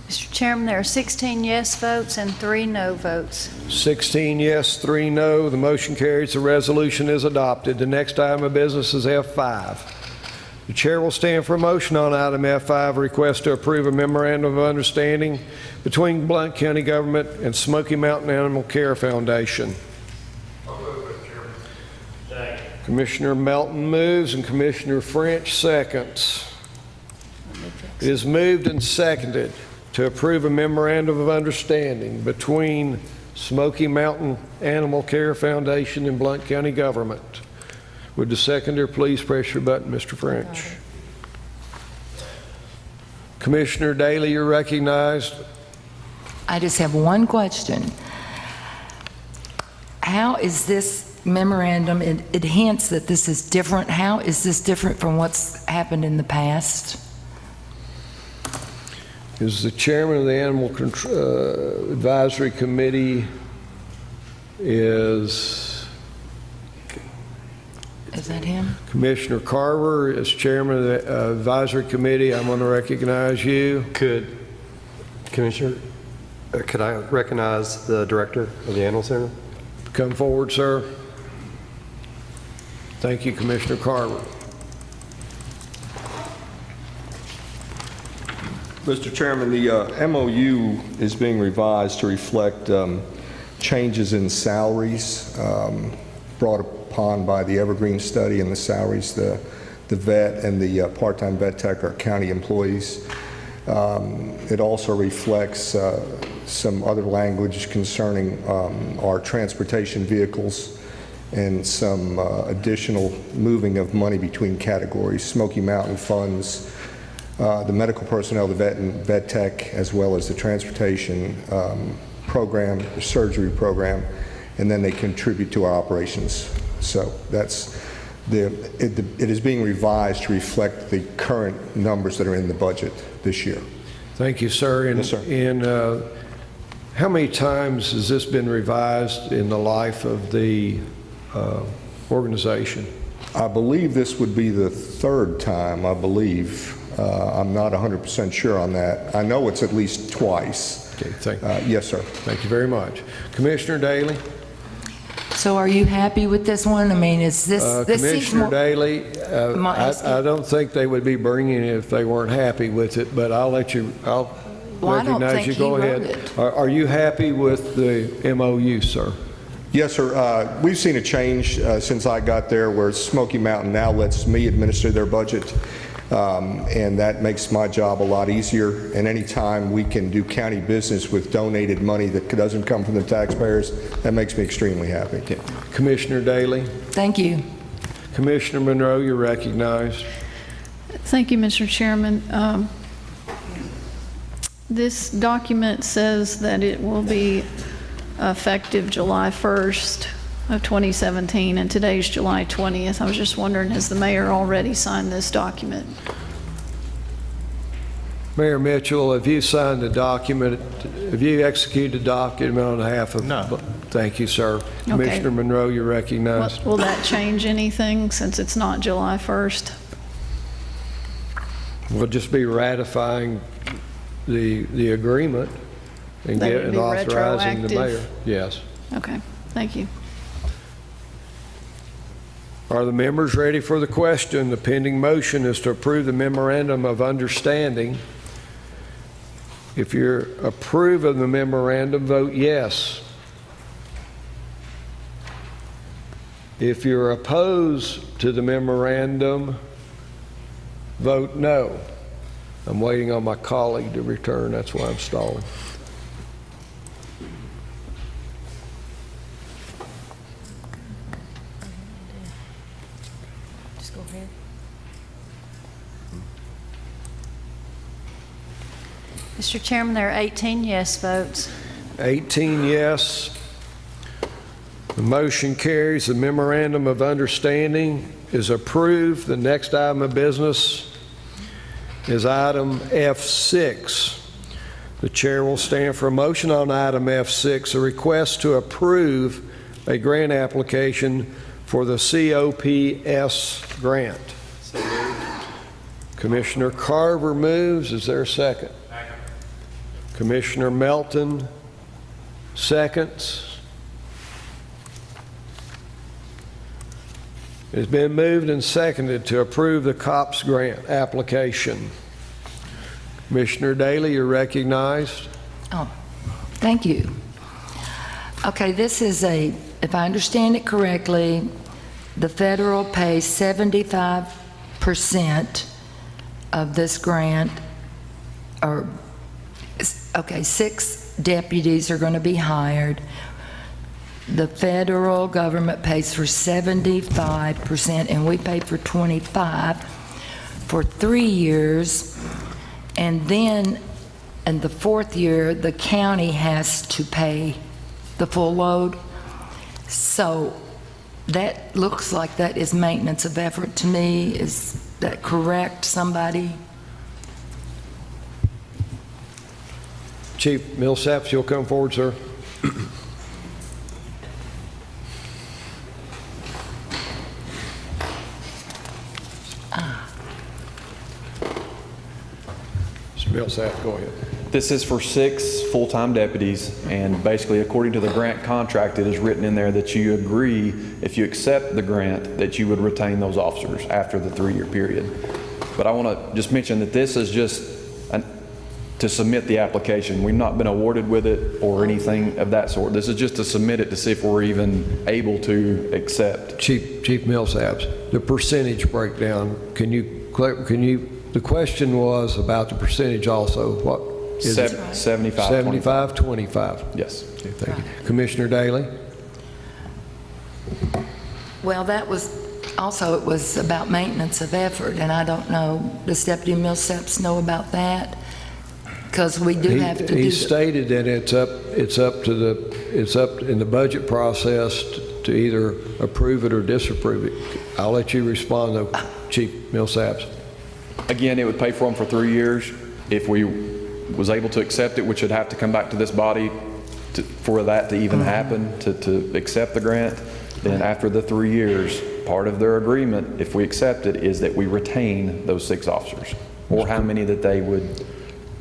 Mr. Chairman, there are 16 yes votes and 3 no votes. 16 yes, 3 no. The motion carries. The resolution is adopted. The next item of business is F5. The chair will stand for a motion on item F5, request to approve a memorandum of understanding between Blount County government and Smoky Mountain Animal Care Foundation. Commissioner Melton moves and Commissioner French seconds. It is moved and seconded to approve a memorandum of understanding between Smoky Mountain Animal Care Foundation and Blount County government. Would the seconder please press your button, Mr. French? Commissioner Daly, you're recognized. I just have one question. How is this memorandum, it hints that this is different. How is this different from what's happened in the past? Is the chairman of the Animal Advisory Committee is that him? Commissioner Carver is chairman of the advisory committee. I'm going to recognize you. Commissioner, could I recognize the director of the Animal Center? Come forward, sir. Thank you, Commissioner Carver. Mr. Chairman, the MOU is being revised to reflect changes in salaries brought upon by the Evergreen study, and the salaries, the vet and the part-time vet tech are county employees. It also reflects some other language concerning our transportation vehicles and some additional moving of money between categories, Smoky Mountain funds, the medical personnel, the vet and vet tech, as well as the transportation program, the surgery program, and then they contribute to our operations. So that's it is being revised to reflect the current numbers that are in the budget this year. Thank you, sir. Yes, sir. How many times has this been revised in the life of the organization? I believe this would be the third time, I believe. I'm not 100% sure on that. I know it's at least twice. Okay, thank you. Yes, sir. Thank you very much. Commissioner Daly? So are you happy with this one? I mean, is this seems Commissioner more... Daly, I don't think they would be bringing it if they weren't happy with it, but I'll let you, Well, I don't recognize think you. he Go wrote ahead. it. Are you happy with the MOU, sir? Yes, sir. We've seen a change since I got there where Smoky Mountain now lets me administer their budget, and that makes my job a lot easier. And anytime we can do county business with donated money that doesn't come from the taxpayers, that makes me extremely happy. Okay. Commissioner Daly? Thank you. Commissioner Monroe, you're recognized. Thank you, Mr. Chairman. This document says that it will be effective July 1st of 2017, and today's July 20th. I was just wondering, has the mayor already signed this document? Mayor Mitchell, have you signed the document? Have you executed the document on behalf of? No. Thank you, sir. Commissioner Monroe, you're recognized. Will that change anything since it's not July 1st? We'll just be ratifying the agreement and That would be authorizing the mayor. retroactive? Yes. Okay, thank you. Are the members ready for the question? The pending motion is to approve the memorandum of understanding. If you approve of the memorandum, vote yes. If you're opposed to the memorandum, vote no. I'm waiting on my colleague to return. That's why I'm stalling. Just go ahead. Mr. Chairman, there are 18 yes votes. 18 yes. The motion carries. The memorandum of understanding is approved. The next item of business is item F6. The chair will stand for a motion on item F6, a request to approve a grant application for the COPS grant. Commissioner Carver moves. Is there a second? Second. Commissioner Melton seconds. It's been moved and seconded to approve the COPS grant application. Commissioner Daly, you're recognized. Oh, thank you. Okay, this is if I understand it correctly, the federal pays 75% of this grant, or, okay, 6 deputies are going to be hired. The federal government pays for 75%, and we pay for 25% for 3 years. And then in the fourth year, the county has to pay the full load. So that looks like that is maintenance of effort to me. Is that correct, somebody? Chief Millsaps, you'll come forward, sir. Mr. Millsap, go ahead. This is for 6 full-time deputies, and basically, according to the grant contract, it is written in there that you agree, if you accept the grant, that you would retain those officers after the 3-year period. But I want to just mention that this is just to submit the application. We've not been awarded with it or anything of that sort. This is just to submit it to see if we're even able to accept. Chief Millsaps, the percentage breakdown, the question was about the percentage also. What is it? 75, 25. Yes. Okay, thank you. Commissioner Daly? Well, that was also, it was about maintenance of effort, and I don't know, does Deputy Millsaps know about that? Because we do have to do. He stated that it's up in the budget process to either approve it or disapprove it. I'll let you respond though, Chief Millsaps. Again, it would pay for them for 3 years. If we was able to accept it, which would have to come back to this body for that to even happen, to accept the grant, then after the 3 years, part of their agreement, if we accept it, is that we retain those 6 officers, or how many that they would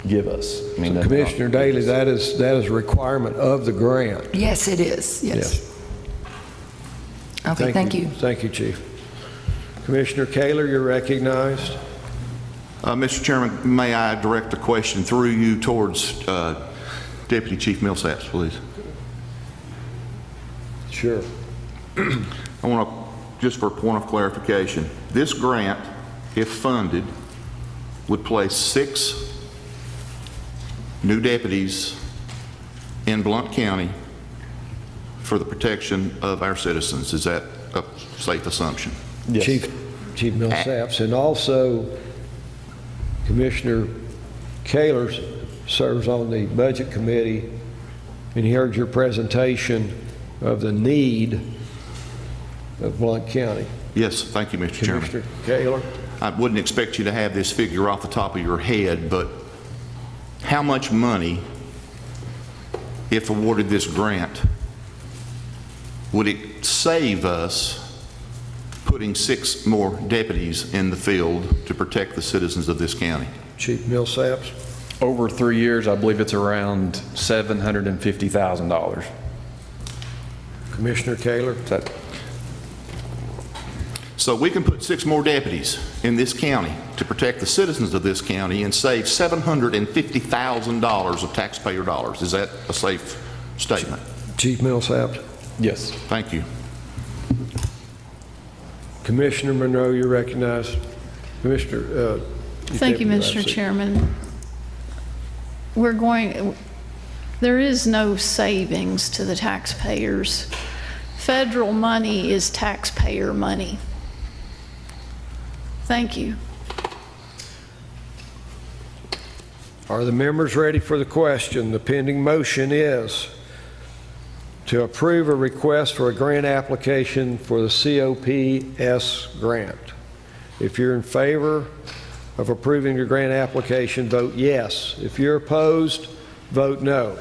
give us. I mean, so Commissioner Daly, that is a requirement of the grant. Yes, it is. Yes. Okay, thank you. Thank you, Chief. Commissioner Kaler, you're recognized. Mr. Chairman, may I direct a question through you towards Deputy Chief Millsaps, please? Sure. I want to, just for a point of clarification, this grant, if funded, would place 6 new deputies in Blount County for the protection of our citizens. Is that a safe assumption? Yes. Chief Millsaps, and also Commissioner Kaler serves on the Budget Committee, and he heard your presentation of the need of Blount County. Yes, thank you, Mr. Chairman. Commissioner Kaler. I wouldn't expect you to have this figure off the top of your head, but how much money, if awarded this grant, would it save us putting 6 more deputies in the field to protect the citizens of this county? Chief Millsaps. Over 3 years, I believe it's around $750,000. Commissioner Kaler. So we can put 6 more deputies in this county to protect the citizens of this county and save $750,000 of taxpayer dollars. Is that a safe statement? Chief Millsaps. Yes. Thank you. Commissioner Monroe, you're recognized. Commissioner. Thank you, Mr. Chairman. There is no savings to the taxpayers. Federal money is taxpayer money. Thank you. Are the members ready for the question? The pending motion is to approve a request for a grant application for the COPS grant. If you're in favor of approving the grant application, vote yes. If you're opposed, vote no.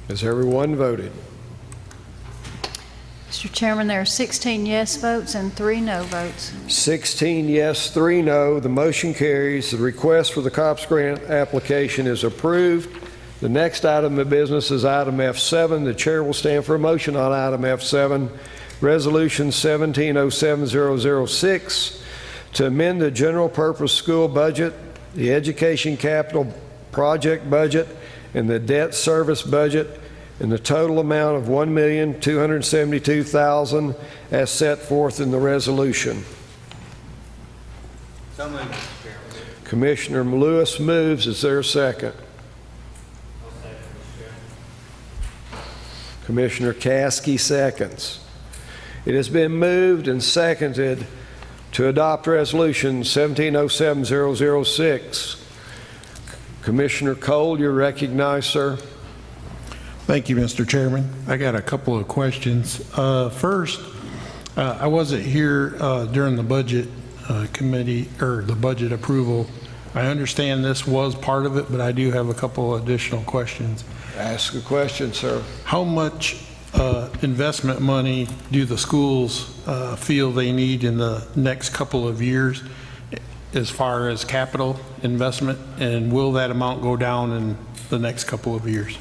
Has everyone voted? Mr. Chairman, there are 16 yes votes and 3 no votes. 16 yes, 3 no. The motion carries. The request for the COPS grant application is approved. The next item of business is item F7. The chair will stand for a motion on item F7. Resolution 1707006 to amend the general purpose school budget, the education capital project budget, and the debt service budget in the total amount of $1,272,000 as set forth in the resolution. So moved, Mr. Chairman. Commissioner Lewis moves. Is there a second? Commissioner Caskey seconds. It has been moved and seconded to adopt Resolution 1707006. Commissioner Cole, you're recognized, sir. Thank you, Mr. Chairman. I got a couple of questions. First, I wasn't here during the budget committee or the budget approval. I understand this was part of it, but I do have a couple additional questions. Ask a question, sir. How much investment money do the schools feel they need in the next couple of years as far as capital investment, and will that amount go down in the next couple of years?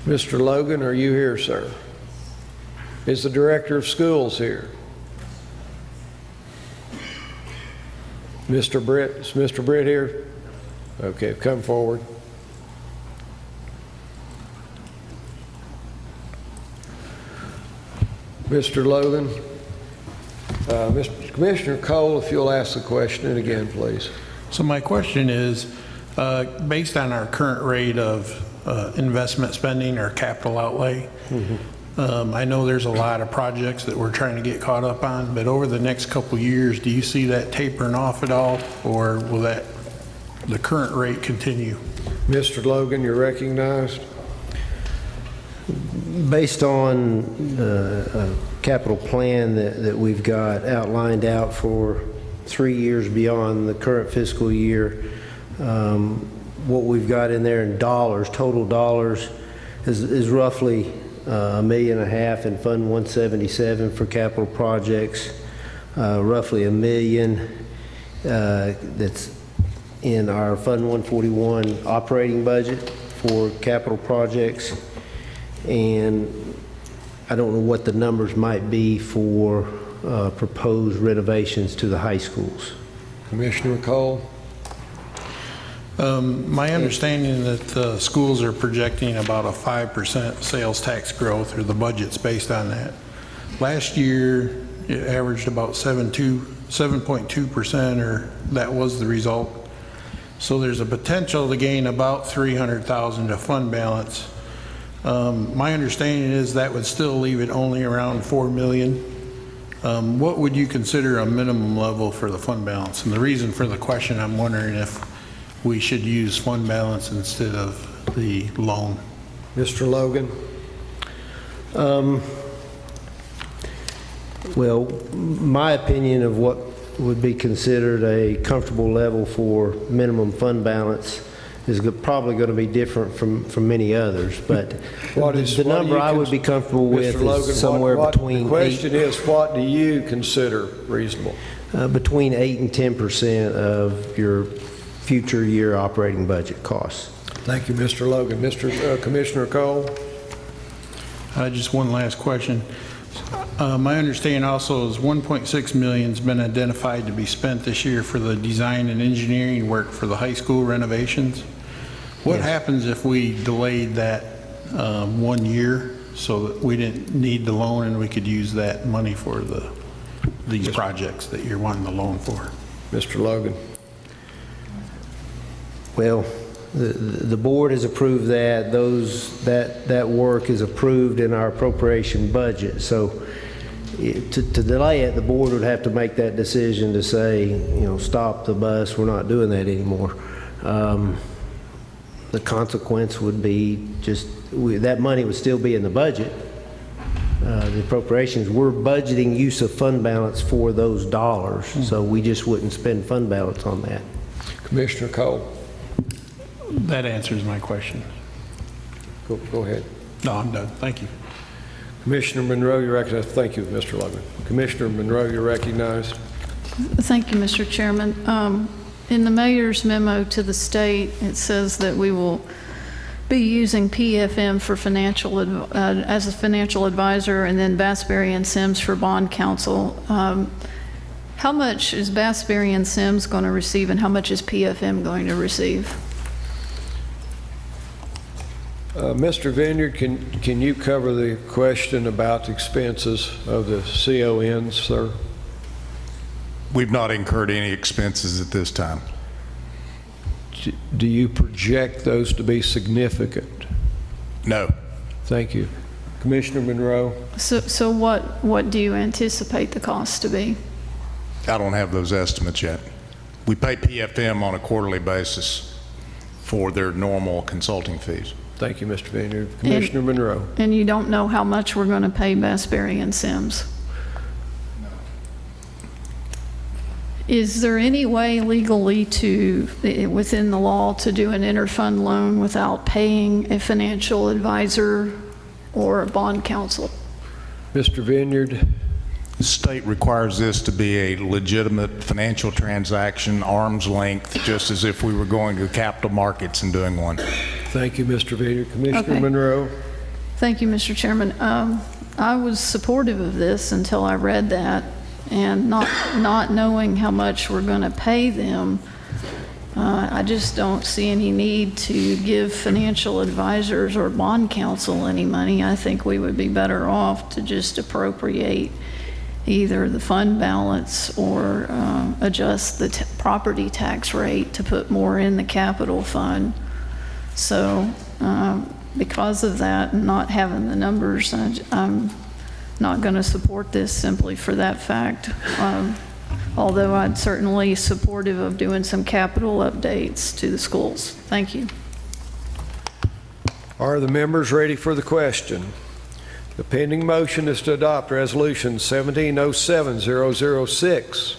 Mr. Logan, are you here, sir? Is the Director of Schools here? Mr. Britt, is Mr. Britt here? Okay, come forward. Mr. Logan, Commissioner Cole, if you'll ask the question again, please. So my question is, based on our current rate of investment spending or capital outlay, I know there's a lot of projects that we're trying to get caught up on, but over the next couple of years, do you see that tapering off at all, or will the current rate continue? Mr. Logan, you're recognized. Based on a capital plan that we've got outlined out for 3 years beyond the current fiscal year, what we've got in there in dollars, total dollars, is roughly $1.5 million in Fund 177 for capital projects, roughly $1 million that's in our Fund 141 operating budget for capital projects, and I don't know what the numbers might be for proposed renovations to the high schools. Commissioner Cole? My understanding that the schools are projecting about a 5% sales tax growth, or the budget's based on that. Last year, it averaged about 7.2%, or that was the result. So there's a potential to gain about $300,000 to fund balance. My understanding is that would still leave it only around $4 million. What would you consider a minimum level for the fund balance? And the reason for the question, I'm wondering if we should use fund balance instead of the loan. Mr. Logan? Well, my opinion of what would be considered a comfortable level for minimum fund balance is probably going to be different from many others, but the number I would be comfortable with is somewhere between. The question is, what do you consider reasonable? Between 8 and 10% of your future year operating budget costs. Thank you, Mr. Logan. Commissioner Cole? Just one last question. My understanding also is $1.6 million has been identified to be spent this year for the design and engineering work for the high school renovations. What happens if we delayed that 1 year so that we didn't need the loan and we could use that money for these projects that you're wanting the loan for? Mr. Logan? Well, the board has approved that. That work is approved in our appropriation budget. So to delay it, the board would have to make that decision to say, stop the bus, we're not doing that anymore. The consequence would be that money would still be in the budget. The appropriations, we're budgeting use of fund balance for those dollars, so we just wouldn't spend fund balance on that. Commissioner Cole? That answers my question. Go ahead. No, I'm done. Thank you. Commissioner Monroe, you're recognized. Thank you, Mr. Logan. Commissioner Monroe, you're recognized. Thank you, Mr. Chairman. In the mayor's memo to the state, it says that we will be using PFM for as a financial advisor, and then Bassberry and Sims for bond counsel. How much is Bassberry and Sims going to receive, and how much is PFM going to receive? Mr. Vineyard, can you cover the question about expenses of the CONs, sir? We've not incurred any expenses at this time. Do you project those to be significant? No. Thank you. Commissioner Monroe? So what do you anticipate the cost to be? I don't have those estimates yet. We pay PFM on a quarterly basis for their normal consulting fees. Thank you, Mr. Vineyard. Commissioner Monroe? And you don't know how much we're going to pay Bassberry and Sims? No. Is there any way legally within the law, to do an interfund loan without paying a financial advisor or a bond counsel? Mr. Vineyard? The state requires this to be a legitimate financial transaction, arm's length, just as if we were going to capital markets and doing one. Thank you, Mr. Vineyard. Commissioner Okay. Monroe? Thank you, Mr. Chairman. I was supportive of this until I read that, and not knowing how much we're going to pay them, I just don't see any need to give financial advisors or bond counsel any money. I think we would be better off to just appropriate either the fund balance or adjust the property tax rate to put more in the capital fund. So because of that and not having the numbers, I'm not going to support this simply for that fact. Although I'd certainly supportive of doing some capital updates to the schools. Thank you. Are the members ready for the question? The pending motion is to adopt Resolution 1707-006.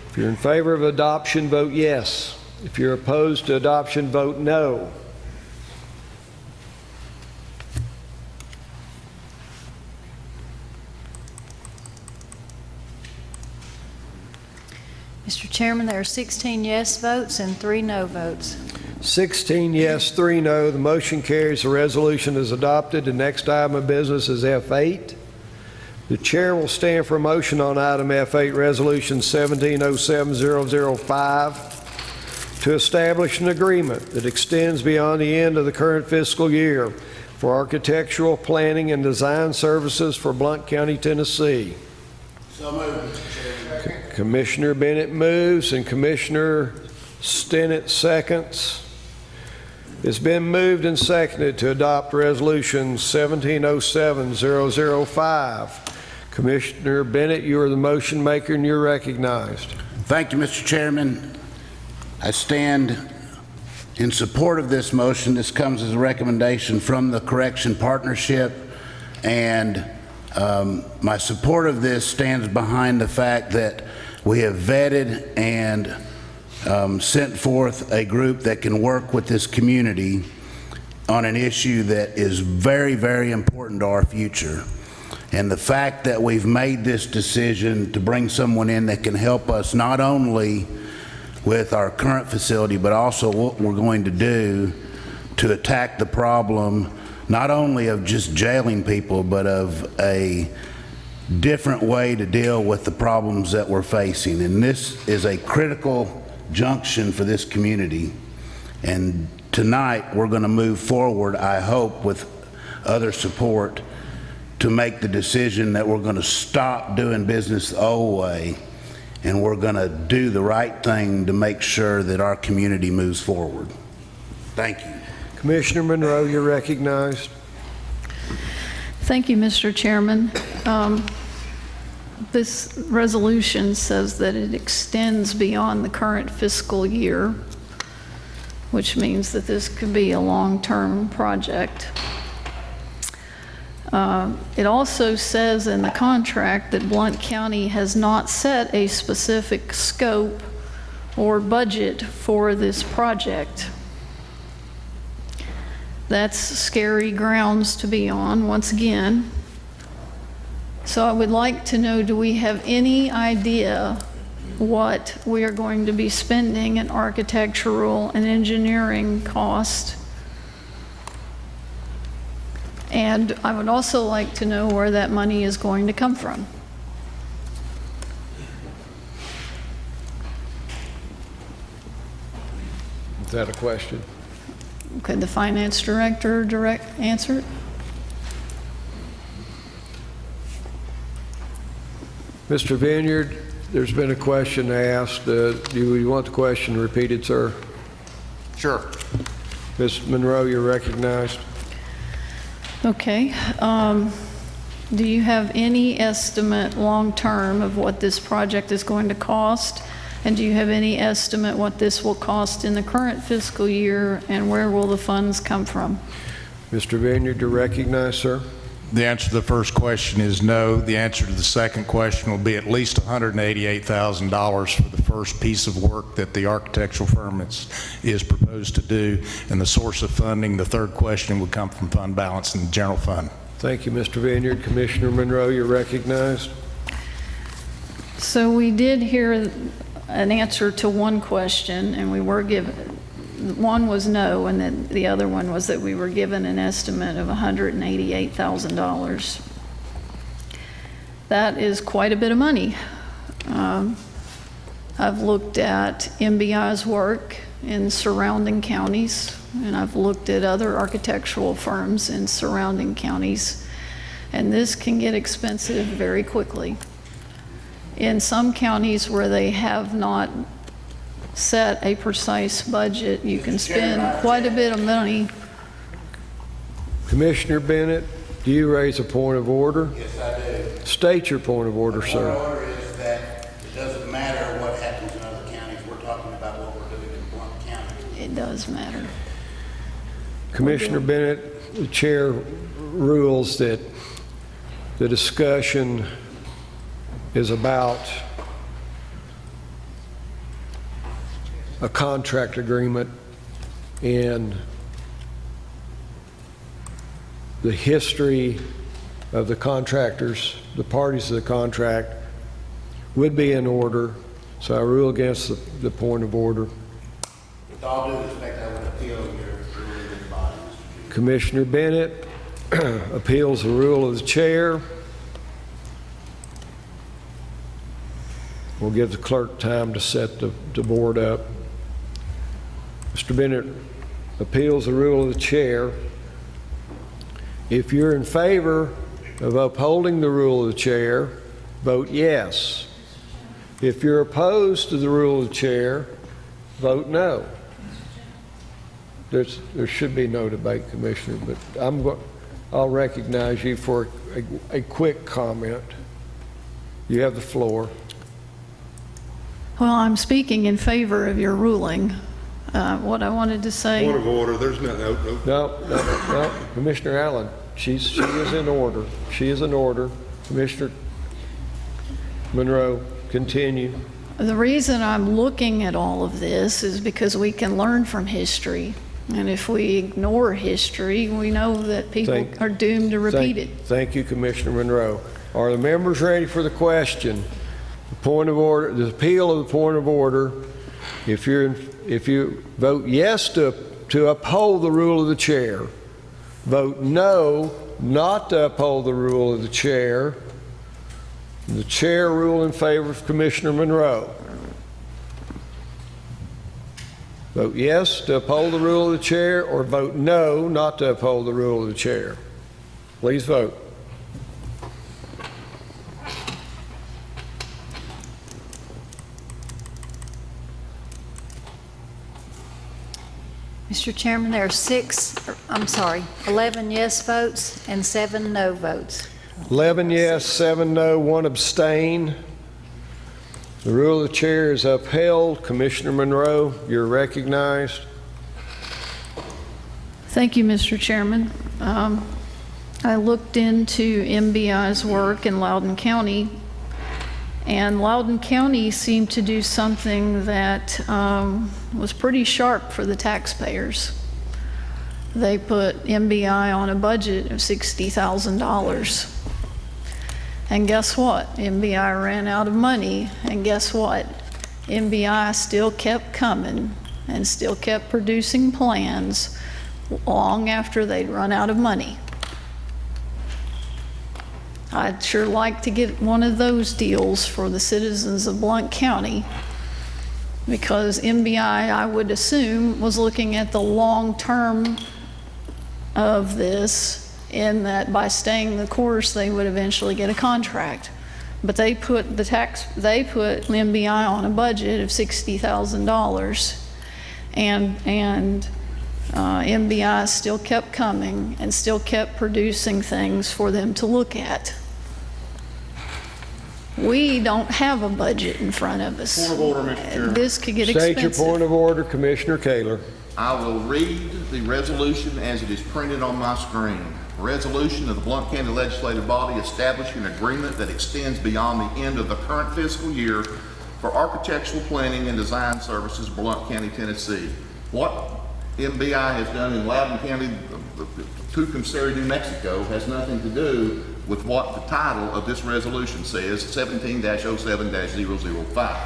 If you're in favor of adoption, vote yes. If you're opposed to adoption, vote no. Mr. Chairman, there are 16 yes votes and 3 no votes. 16 yes, 3 no. The motion carries. The resolution is adopted. The next item of business is F8. The chair will stand for a motion on item F8, Resolution 1707-005, to establish an agreement that extends beyond the end of the current fiscal year for architectural planning and design services for Blount County, Tennessee. So moved, Mr. Chairman. Commissioner Bennett moves and Commissioner Stinnett seconds. It's been moved and seconded to adopt Resolution 1707-005. Commissioner Bennett, you are the motion maker and you're recognized. Thank you, Mr. Chairman. I stand in support of this motion. This comes as a recommendation from the Correction Partnership, and my support of this stands behind the fact that we have vetted and sent forth a group that can work with this community on an issue that is very, very important to our future. And the fact that we've made this decision to bring someone in that can help us not only with our current facility, but also what we're going to do to attack the problem, not only of just jailing people, but of a different way to deal with the problems that we're facing. And this is a critical junction for this community. And tonight, we're going to move forward, I hope, with other support to make the decision that we're going to stop doing business the old way, and we're going to do the right thing to make sure that our community moves forward. Thank you. Commissioner Monroe, you're recognized. Thank you, Mr. Chairman. This resolution says that it extends beyond the current fiscal year, which means that this could be a long-term project. It also says in the contract that Blount County has not set a specific scope or budget for this project. That's scary grounds to be on, once again. So I would like to know, do we have any idea what we are going to be spending in architectural and engineering cost? And I would also like to know where that money is going to come from. Is that a question? Could the finance director answer it? Mr. Vineyard, there's been a question asked. Do you want the question repeated, sir? Sure. Ms. Monroe, you're recognized. Okay. Do you have any estimate long-term of what this project is going to cost? And do you have any estimate what this will cost in the current fiscal year, and where will the funds come from? Mr. Vineyard, you're recognized, sir. The answer to the first question is no. The answer to the second question will be at least $188,000 for the first piece of work that the architectural firm is proposed to do. And the source of funding, the third question, would come from fund balance in the general fund. Thank you, Mr. Vineyard. Commissioner Monroe, you're recognized. So we did hear an answer to one question, and we were given, one was no, and then the other one was that we were given an estimate of $188,000. That is quite a bit of money. I've looked at MBI's work in surrounding counties, and I've looked at other architectural firms in surrounding counties, and this can get expensive very quickly. In some counties where they have not set a precise budget, you can spend quite a bit of money. Commissioner Bennett, do you raise a point of order? Yes, I do. State your point of order, sir. The point of order is that it doesn't matter what happens in other counties. We're talking about what we're doing in Blount County. It does matter. Commissioner Bennett, the chair rules that the discussion is about a contract agreement and the history of the contractors, the parties to the contract, would be in order. So I rule against the point of order. With all due respect, I would appeal your ruling in the body, Mr. Chief. Commissioner Bennett appeals the rule of the chair. We'll give the clerk time to set the board up. Mr. Bennett appeals the rule of the chair. If you're in favor of upholding the rule of the chair, vote yes. If you're opposed to the rule of the chair, vote no. There should be no debate, Commissioner, but I'll recognize you for a quick comment. You have the floor. Well, I'm speaking in favor of your ruling. What I wanted to say. Point of order. There's No. Commissioner Allen, she is in order. She is in order. Commissioner Monroe, continue. The reason I'm looking at all of this is because we can learn from history. And if we ignore history, we know that people are doomed to repeat it. Thank you, Commissioner Monroe. Are the members ready for the question? The point of order, the appeal of the point of order. If you vote yes to uphold the rule of the chair, vote no not to uphold the rule of the chair. The chair rule in favor of Commissioner Monroe. Vote yes to uphold the rule of the chair, or vote no not to uphold the rule of the chair. Please vote. Mr. Chairman, there are 11 yes votes and 7 no votes. 11 yes, 7 no, 1 abstain. The rule of the chair is upheld. Commissioner Monroe, you're recognized. Thank you, Mr. Chairman. I looked into MBI's work in Loudoun County, and Loudoun County seemed to do something that was pretty sharp for the taxpayers. They put MBI on a budget of $60,000. And guess what? MBI ran out of money, and guess what? MBI still kept coming and still kept producing plans long after they'd run out of money. I'd sure like to get one of those deals for the citizens of Blount County. because MBI, I would assume, was looking at the long term of this, in that by staying the course, they would eventually get a contract. But they put MBI on a budget of $60,000, and MBI still kept coming and still kept producing things for them to look at. We don't have a budget in front of us. Point of order, Mr. Chairman. This could get expensive. State your point of order, Commissioner Kaler. I will read the resolution as it is printed on my screen. A resolution of the Blount County Legislative Body establishing an agreement that extends beyond the end of the current fiscal year for architectural planning and design services, Blount County, Tennessee. What MBI has done in Loudoun County, Tucumcari, New Mexico, has nothing to do with what the title of this resolution says, 17-07-005.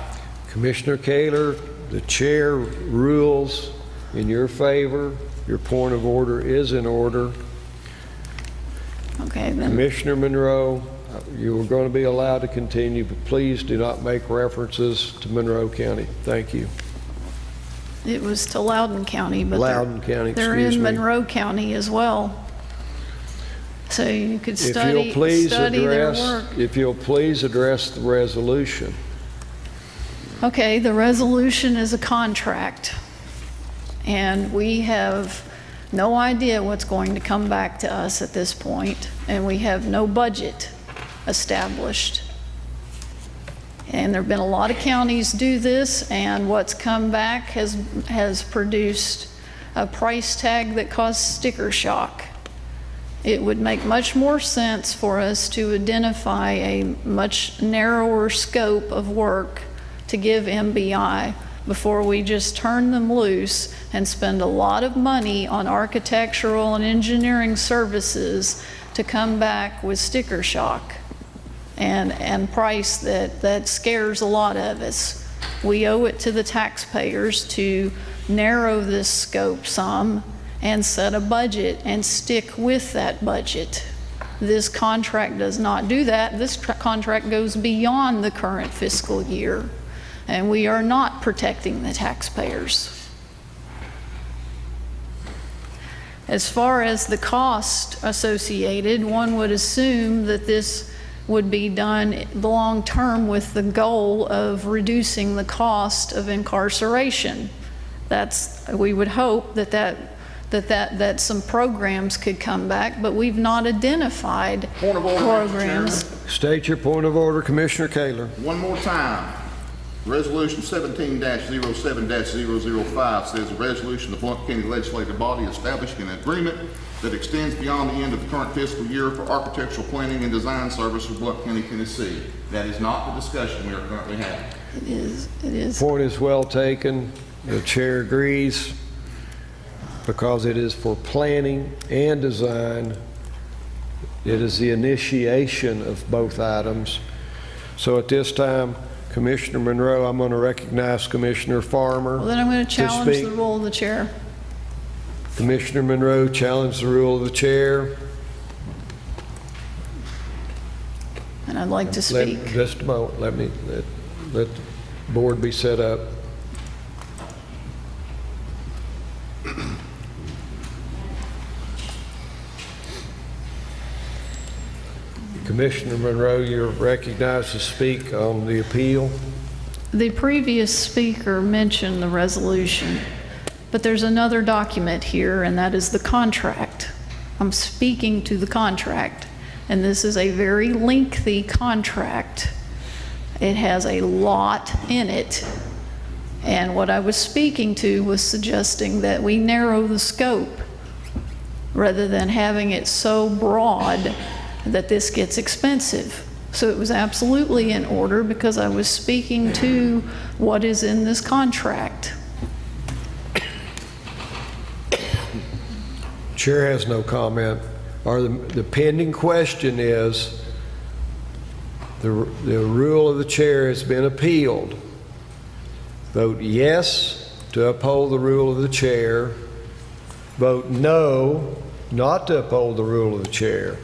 Commissioner Kaler, the chair rules in your favor. Your point of order is in order. Okay, then. Commissioner Monroe, you are going to be allowed to continue, but please do not make references to Monroe County. Thank you. It was to Loudoun County, but Loudoun County, they're excuse in me. Monroe County as well. So you could If study you'll please their address, work. if you'll please address the resolution. Okay, the resolution is a contract, and we have no idea what's going to come back to us at this point, and we have no budget established. And there have been a lot of counties do this, and what's come back has produced a price tag that caused sticker shock. It would make much more sense for us to identify a much narrower scope of work to give MBI before we just turn them loose and spend a lot of money on architectural and engineering services to come back with sticker shock and price that scares a lot of us. We owe it to the taxpayers to narrow this scope some and set a budget and stick with that budget. This contract does not do that. This contract goes beyond the current fiscal year, and we are not protecting the taxpayers. As far as the cost associated, one would assume that this would be done long term with the goal of reducing the cost of incarceration. We would hope that some programs could come back, but we've not identified programs. State your point of order, Commissioner Kaler. One more time. Resolution 17-07-005 says a resolution of the Blount County Legislative Body establishing an agreement that extends beyond the end of the current fiscal year for architectural planning and design services for Blount County, Tennessee. That is not the discussion we are currently having. It is. Point is well taken. The chair agrees, because it is for planning and design. It is the initiation of both items. So at this time, Commissioner Monroe, I'm going to recognize Commissioner Farmer. Well, then I'm going to challenge speak. the role of the chair. Commissioner Monroe, challenge the rule of the chair. And I'd like to speak. Just a moment. Let the board be set up. Commissioner Monroe, you're recognized to speak on the appeal. The previous speaker mentioned the resolution, but there's another document here, and that is the contract. I'm speaking to the contract, and this is a very lengthy contract. It has a lot in it, and what I was speaking to was suggesting that we narrow the scope rather than having it so broad that this gets expensive. So it was absolutely in order because I was speaking to what is in this contract. Chair has no comment. The pending question is, the rule of the chair has been appealed. Vote yes to uphold the rule of the chair. Vote no not to uphold the rule of the chair.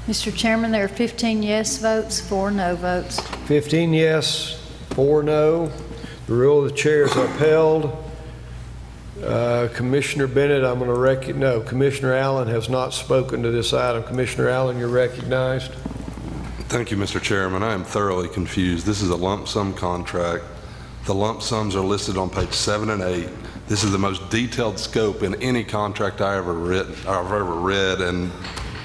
Mr. Chairman, there are 15 yes votes, 4 no votes. 15 yes, 4 no. The rule of the chair is upheld. Commissioner Bennett, I'm going to no, Commissioner Allen has not spoken to this item. Commissioner Allen, you're recognized. Thank you, Mr. Chairman. I am thoroughly confused. This is a lump sum contract. The lump sums are listed on page 7 and 8. This is the most detailed scope in any contract I've ever read, and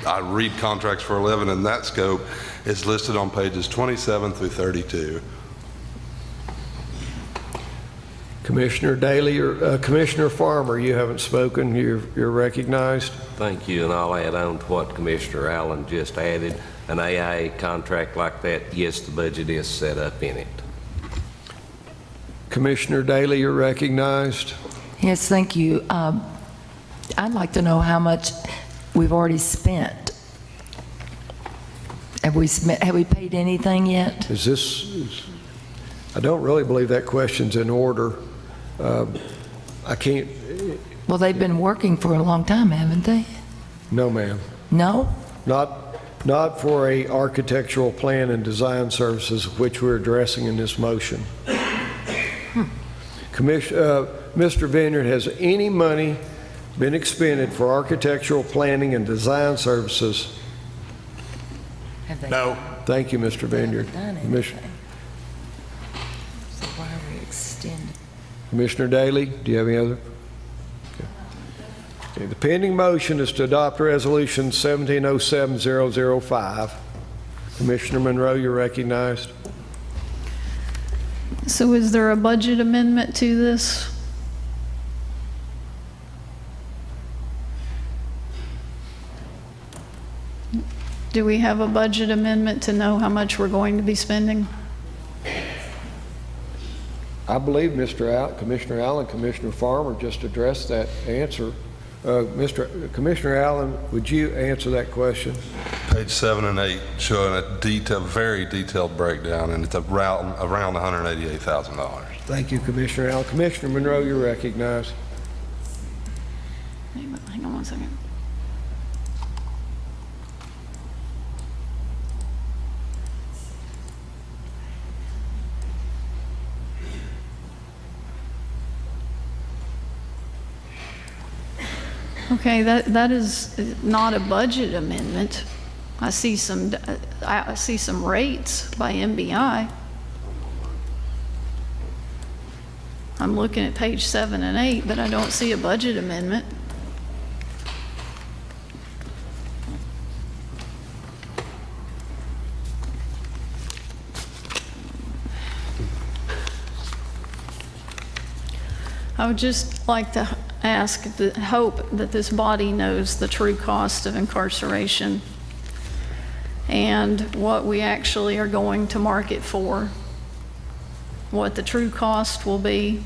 I read contracts for a living, and that scope is listed on pages 27 through 32. Commissioner Daly or Commissioner Farmer, you haven't spoken. You're recognized. Thank you, and I'll add on to what Commissioner Allen just added. An AIA contract like that, yes, the budget is set up in it. Commissioner Daly, you're recognized. Yes, thank you. I'd like to know how much we've already spent. Have we paid anything yet? I don't really believe that question's in order. I can't. Well, they've been working for a long time, haven't they? No, ma'am. No? Not for a architectural plan and design services, which we're addressing in this motion. Mr. Vineyard, has any money been expended for architectural planning and design services? No. Thank you, Mr. Vineyard. So why are we extending? Commissioner Daly, do you have any other? Okay, the pending motion is to adopt Resolution 1707005. Commissioner Monroe, you're recognized. So is there a budget amendment to this? Do we have a budget amendment to know how much we're going to be spending? I believe Commissioner Allen, Commissioner Farmer just addressed that answer. Commissioner Allen, would you answer that question? Page 7 and 8 showing a very detailed breakdown, and it's around $188,000. Thank you, Commissioner Allen. Commissioner Monroe, you're recognized. Hang on one second. Okay, that is not a budget amendment. I see some rates by MBI. I'm looking at page 7 and 8, but I don't see a budget amendment. I would just like to hope that this body knows the true cost of incarceration and what we actually are going to market for, what the true cost will be.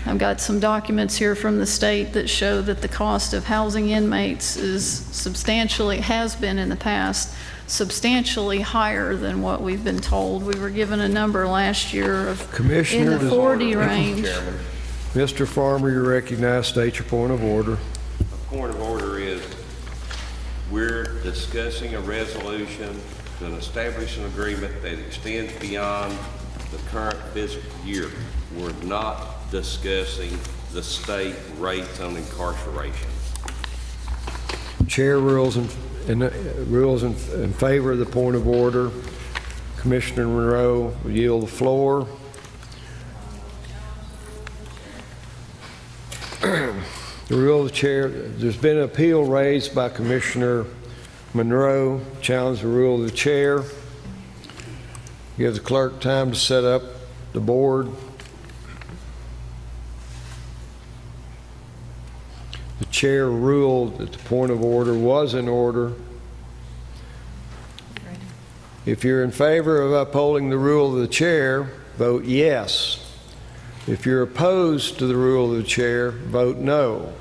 I've got some documents here from the state that show that the cost of housing inmates has been in the past, substantially higher than what we've been told. We were given a number last year of in the 40 range. Mr. Farmer, you're recognized. State your point of order. The point of order is we're discussing a resolution to establish an agreement that extends beyond the current fiscal year. We're not discussing the state rates on incarceration. Chair rules in favor of the point of order. Commissioner Monroe will yield the floor. The rule of the chair, there's been an appeal raised by Commissioner Monroe, challenge the rule of the chair. Give the clerk time to set up the board. The chair ruled that the point of order was in order. If you're in favor of upholding the rule of the chair, vote yes. If you're opposed to the rule of the chair, vote no.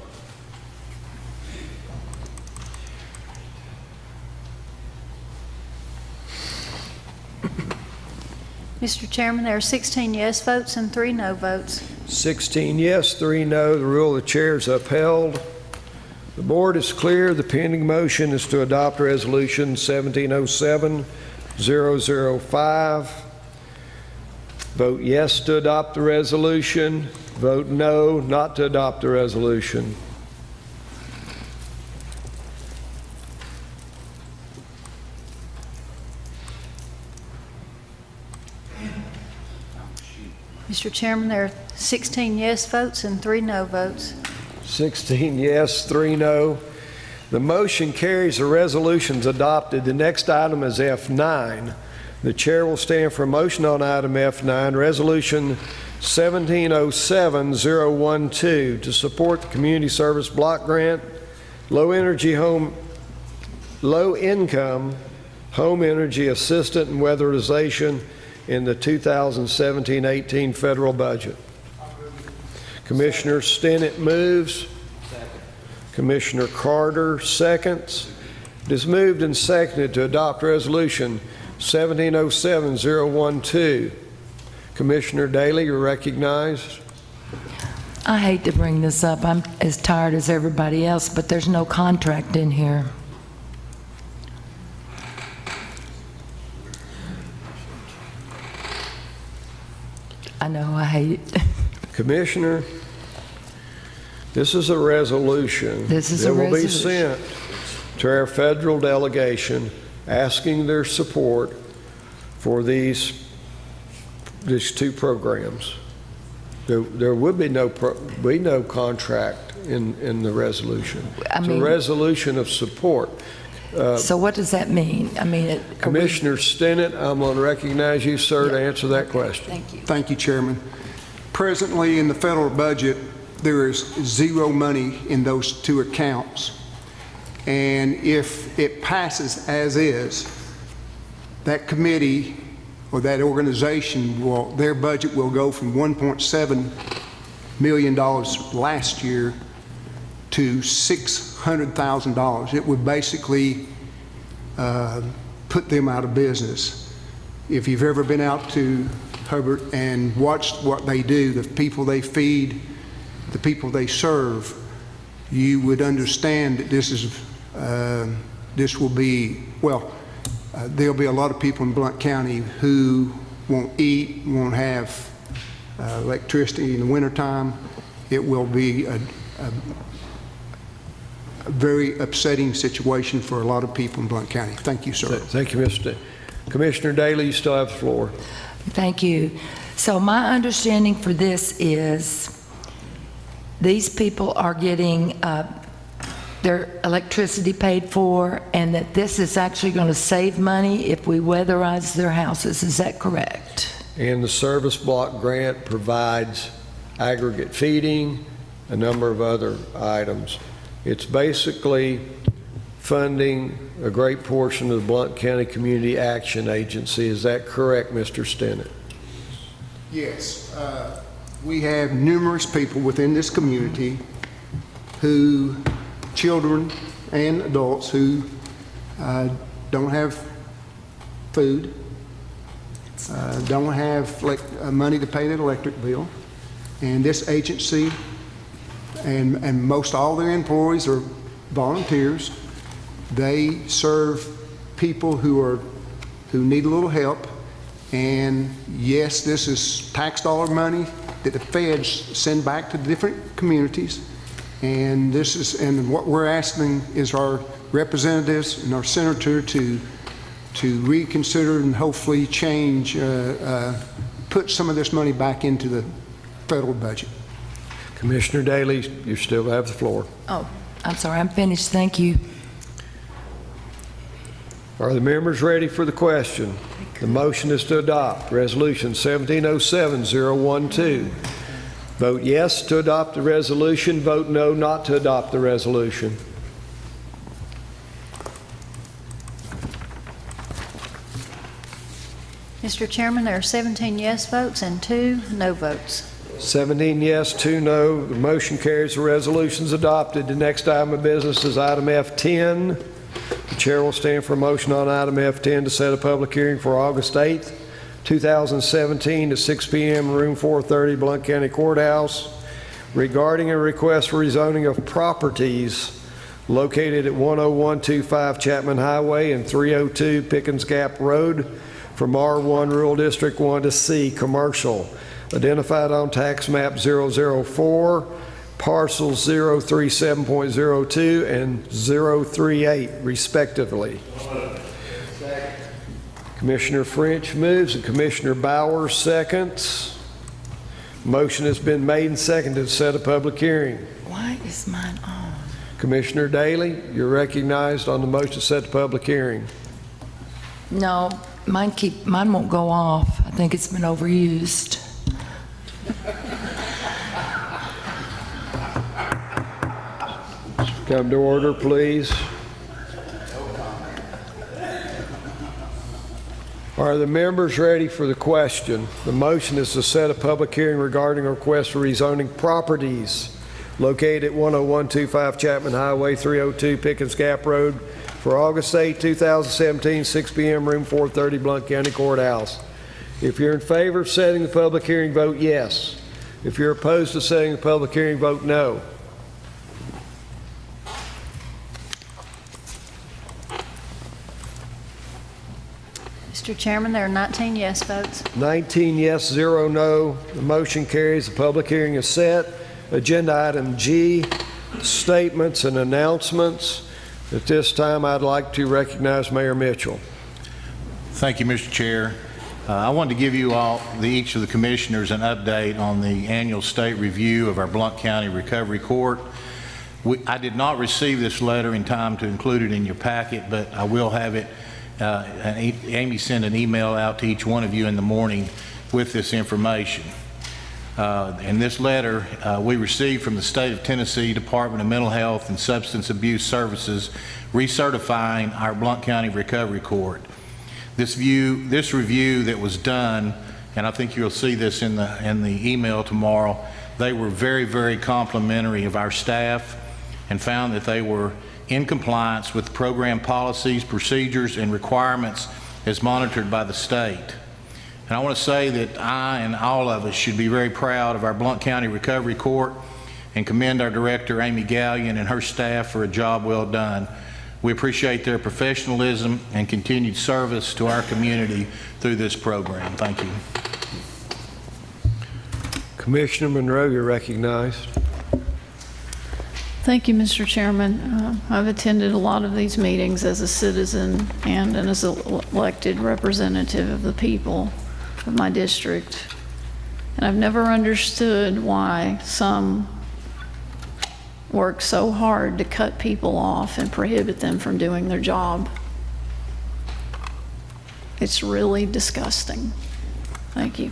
Mr. Chairman, there are 16 yes votes and 3 no votes. 16 yes, 3 no. The rule of the chair is upheld. The board is clear. The pending motion is to adopt Resolution 1707-005. Vote yes to adopt the resolution. Vote no not to adopt the resolution. Mr. Chairman, there are 16 yes votes and 3 no votes. 16 yes, 3 no. The motion carries. The resolution's adopted. The next item is F9. The chair will stand for a motion on item F9, Resolution 1707-012, to support the Community Service Block Grant, low income home energy assistant and weatherization in the 2017-18 federal budget. Commissioner Stinnett moves. Commissioner Carter seconds. It is moved and seconded to adopt Resolution 1707-012. Commissioner Daly, you're recognized. I hate to bring this up. I'm as tired as everybody else, but there's no contract in here. I know, I hate it. Commissioner, this is a resolution that will be sent to our federal delegation asking their support for these 2 programs. There would be no contract in the resolution. It's a resolution of support. So what does that mean? I mean, Commissioner Stinnett, I'm going to recognize you, sir, to answer that question. Thank you. Thank you, Chairman. Presently, in the federal budget, there is 0 money in those 2 accounts. And if it passes as is, that committee or that organization, their budget will go from $1.7 million last year to $600,000. It would basically put them out of business. If you've ever been out to Hubbard and watched what they do, the people they feed, the people they serve, you would understand that this will be, there'll be a lot of people in Blount County who won't eat, won't have electricity in the wintertime. It will be a very upsetting situation for a lot of people in Blount County. Thank you, sir. Thank you, Mr. Commissioner Daly, you still have the floor. Thank you. So my understanding for this is these people are getting their electricity paid for, and that this is actually going to save money if we weatherize their houses. Is that correct? And the service block grant provides aggregate feeding, a number of other items. It's basically funding a great portion of the Blount County Community Action Agency. Is that correct, Mr. Stinnett? Yes. We have numerous people within this community who, children and adults who don't have food, don't have money to pay their electric bill, and this agency and most all their employees are volunteers. They serve people who need a little help, and yes, this is tax dollar money that the feds send back to the different communities. And what we're asking is our representatives and our senator to reconsider and hopefully change, put some of this money back into the federal budget. Commissioner Daly, you still have the floor. Oh, I'm sorry, I'm finished. Thank you. Are the members ready for the question? The motion is to adopt Resolution 1707-012. Vote yes to adopt the resolution. Vote no not to adopt the resolution. Mr. Chairman, there are 17 yes votes and 2 no votes. 17 yes, 2 no. The motion carries. The resolution is adopted. The next item of business is item F10. The chair will stand for a motion on item F10 to set a public hearing for August 8th, 2017 at 6 p.m. room 430, Blount County Courthouse, regarding a request for rezoning of properties located at 10125 Chapman Highway and 302 Pickens Gap Road from R1 Rural District 1 to C Commercial, identified on tax map 004, parcels 037.02 and 038 respectively. Commissioner French moves and Commissioner Bowers seconds. Motion has been made and seconded to set a public hearing. Why is mine on? Commissioner Daly, you're recognized on the motion to set the public hearing. No, mine won't go off. I think it's been overused. Come to order, please. Are the members ready for the question? The motion is to set a public hearing regarding a request for rezoning properties located at 10125 Chapman Highway, 302 Pickens Gap Road for August 8, 2017, 6 p.m., room 430, Blount County Courthouse. If you're in favor of setting the public hearing, vote yes. If you're opposed to setting the public hearing, vote no. Mr. Chairman, there are 19 yes votes. 19 yes, 0 no. The motion carries. The public hearing is set. Agenda item G, statements and announcements. At this time, I'd like to recognize Mayor Mitchell. Thank you, Mr. Chair. I wanted to give you all, each of the commissioners, an update on the annual state review of our Blount County Recovery Court. I did not receive this letter in time to include it in your packet, but I will have it. Amy sent an email out to each one of you in the morning with this information. And this letter we received from the State of Tennessee Department of Mental Health and Substance Abuse Services recertifying our Blount County Recovery Court. This review that was done, and I think you'll see this in the email tomorrow, they were very, very complimentary of our staff and found that they were in compliance with program policies, procedures, and requirements as monitored by the state. And I want to say that I and all of us should be very proud of our Blount County Recovery Court and commend our director, Amy Gallion, and her staff for a job well done. We appreciate their professionalism and continued service to our community through this program. Thank you. Commissioner Monroe, you're recognized. Thank you, Mr. Chairman. I've attended a lot of these meetings as a citizen and as an elected representative of the people of my district. And I've never understood why some work so hard to cut people off and prohibit them from doing their job. It's really disgusting. Thank you.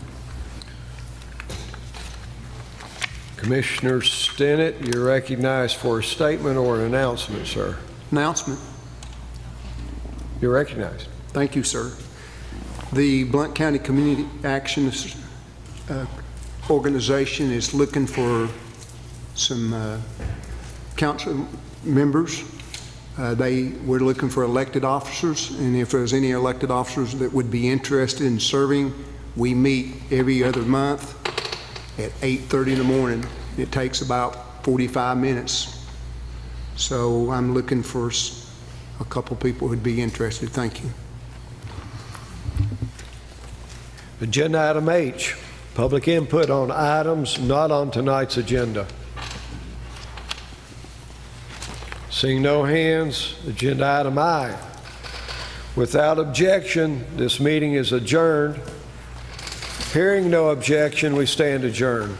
Commissioner Stinnett, you're recognized for a statement or an announcement, sir. Announcement. You're recognized. Thank you, sir. The Blount County Community Action Organization is looking for some council members. We're looking for elected officers, and if there's any elected officers that would be interested in serving, we meet every other month at 8:30 in the morning. It takes about 45 minutes. So I'm looking for a couple people who'd be interested. Thank you. Agenda item H, public input on items not on tonight's agenda. Seeing no hands, agenda item I. Without objection, this meeting is adjourned. Hearing no objection, we stand adjourned.